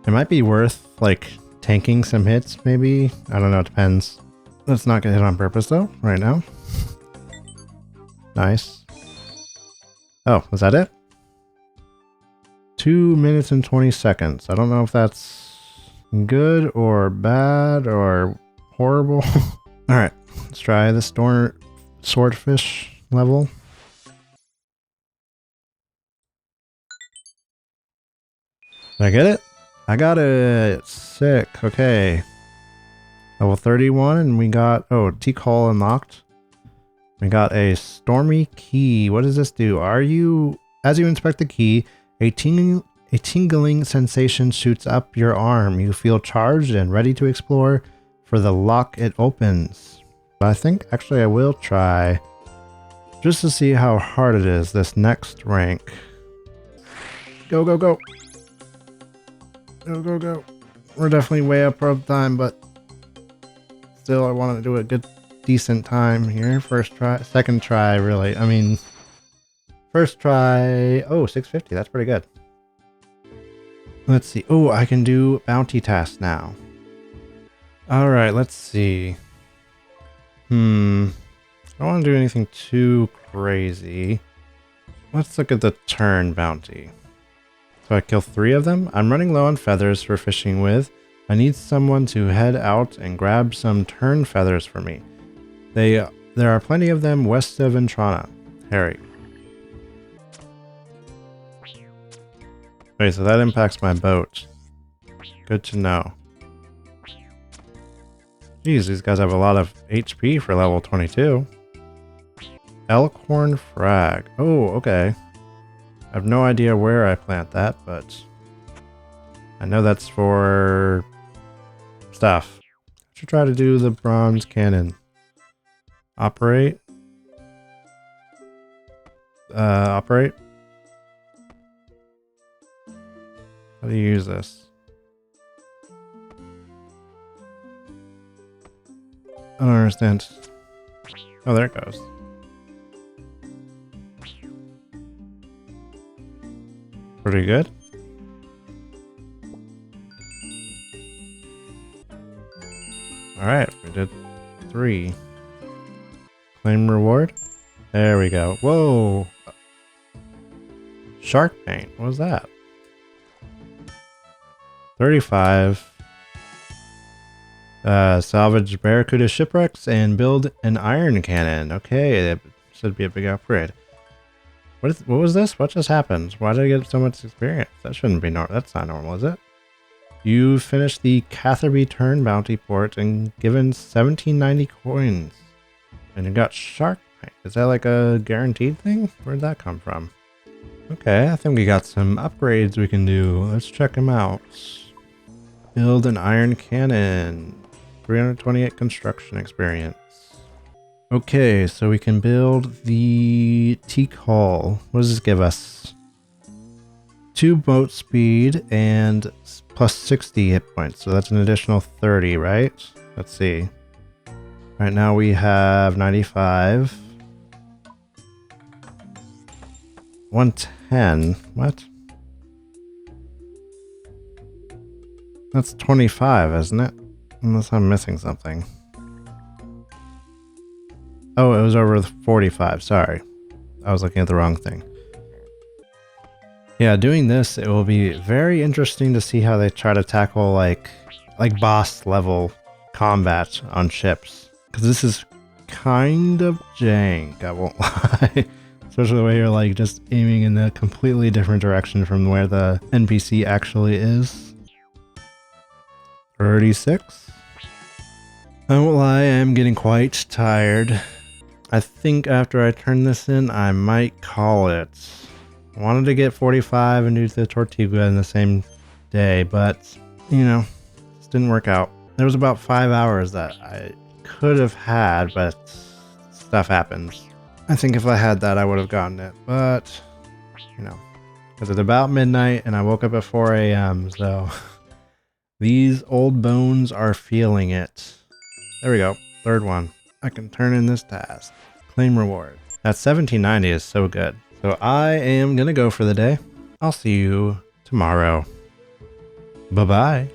It might be worth, like, tanking some hits, maybe. I don't know. It depends. Let's not get hit on purpose, though, right now. Nice. Oh, was that it? 2 minutes and 20 seconds. I don't know if that's good or bad or horrible. Alright, let's try the swordfish level. Did I get it? I got it! Sick, okay. Level 31 and we got... Oh, teak hole unlocked. We got a stormy key. What does this do? As you inspect the key, a tingling sensation shoots up your arm. You feel charged and ready to explore. For the lock, it opens. I think actually I will try just to see how hard it is, this next rank. Go, go, go. Go, go, go. We're definitely way up our time, but still I want to do a good, decent time here. First try, second try, really. I mean, first try, oh, 650, that's pretty good. Let's see. Oh, I can do bounty tasks now. All right, let's see. I don't want to do anything too crazy. Let's look at the turn bounty. So I kill 3 of them. I'm running low on feathers for fishing with. I need someone to head out and grab some turn feathers for me. There are plenty of them west of Intrana. Harry. Okay, so that impacts my boat. Good to know. Geez, these guys have a lot of HP for level 22. Elkhorn frag. Oh, okay. I have no idea where I plant that, but I know that's for stuff. I should try to do the bronze cannon. Operate. Operate. How do you use this? I don't understand. Oh, there it goes. Pretty good. Alright, we did 3. Claim reward. There we go. Whoa! Shark paint. What was that? 35. Salvage Barracuda shipwrecks and build an iron cannon. Okay, that should be a big upgrade. What was this? What just happened? Why did I get so much experience? That shouldn't be normal. That's not normal, is it? You finished the Catherby turn bounty port and given 1790 coins. And you got shark paint. Is that like a guaranteed thing? Where'd that come from? Okay, I think we got some upgrades we can do. Let's check them out. Build an iron cannon. 328 construction experience. Okay, so we can build the teak hull. What does this give us? 2 boat speed and plus 60 hit points. So that's an additional 30, right? Let's see. Right now we have 95. 110. What? That's 25, isn't it? Unless I'm missing something. Oh, it was over 45. Sorry. I was looking at the wrong thing. Yeah, doing this, it will be very interesting to see how they try to tackle like boss level combat on ships. Because this is kind of jank, I won't lie. Especially the way you're like just aiming in a completely different direction from where the NPC actually is. 36. I won't lie, I am getting quite tired. I think after I turn this in, I might call it. I wanted to get 45 and do the Tortuga in the same day, but, you know, this didn't work out. There was about 5 hours that I could have had, but stuff happens. I think if I had that, I would have gotten it, but, you know, because it's about midnight and I woke up at 4 a.m., so these old bones are feeling it. There we go. 3rd one. I can turn in this task. Claim reward. That 1790 is so good. So I am going to go for the day. I'll see you tomorrow. Bye-bye.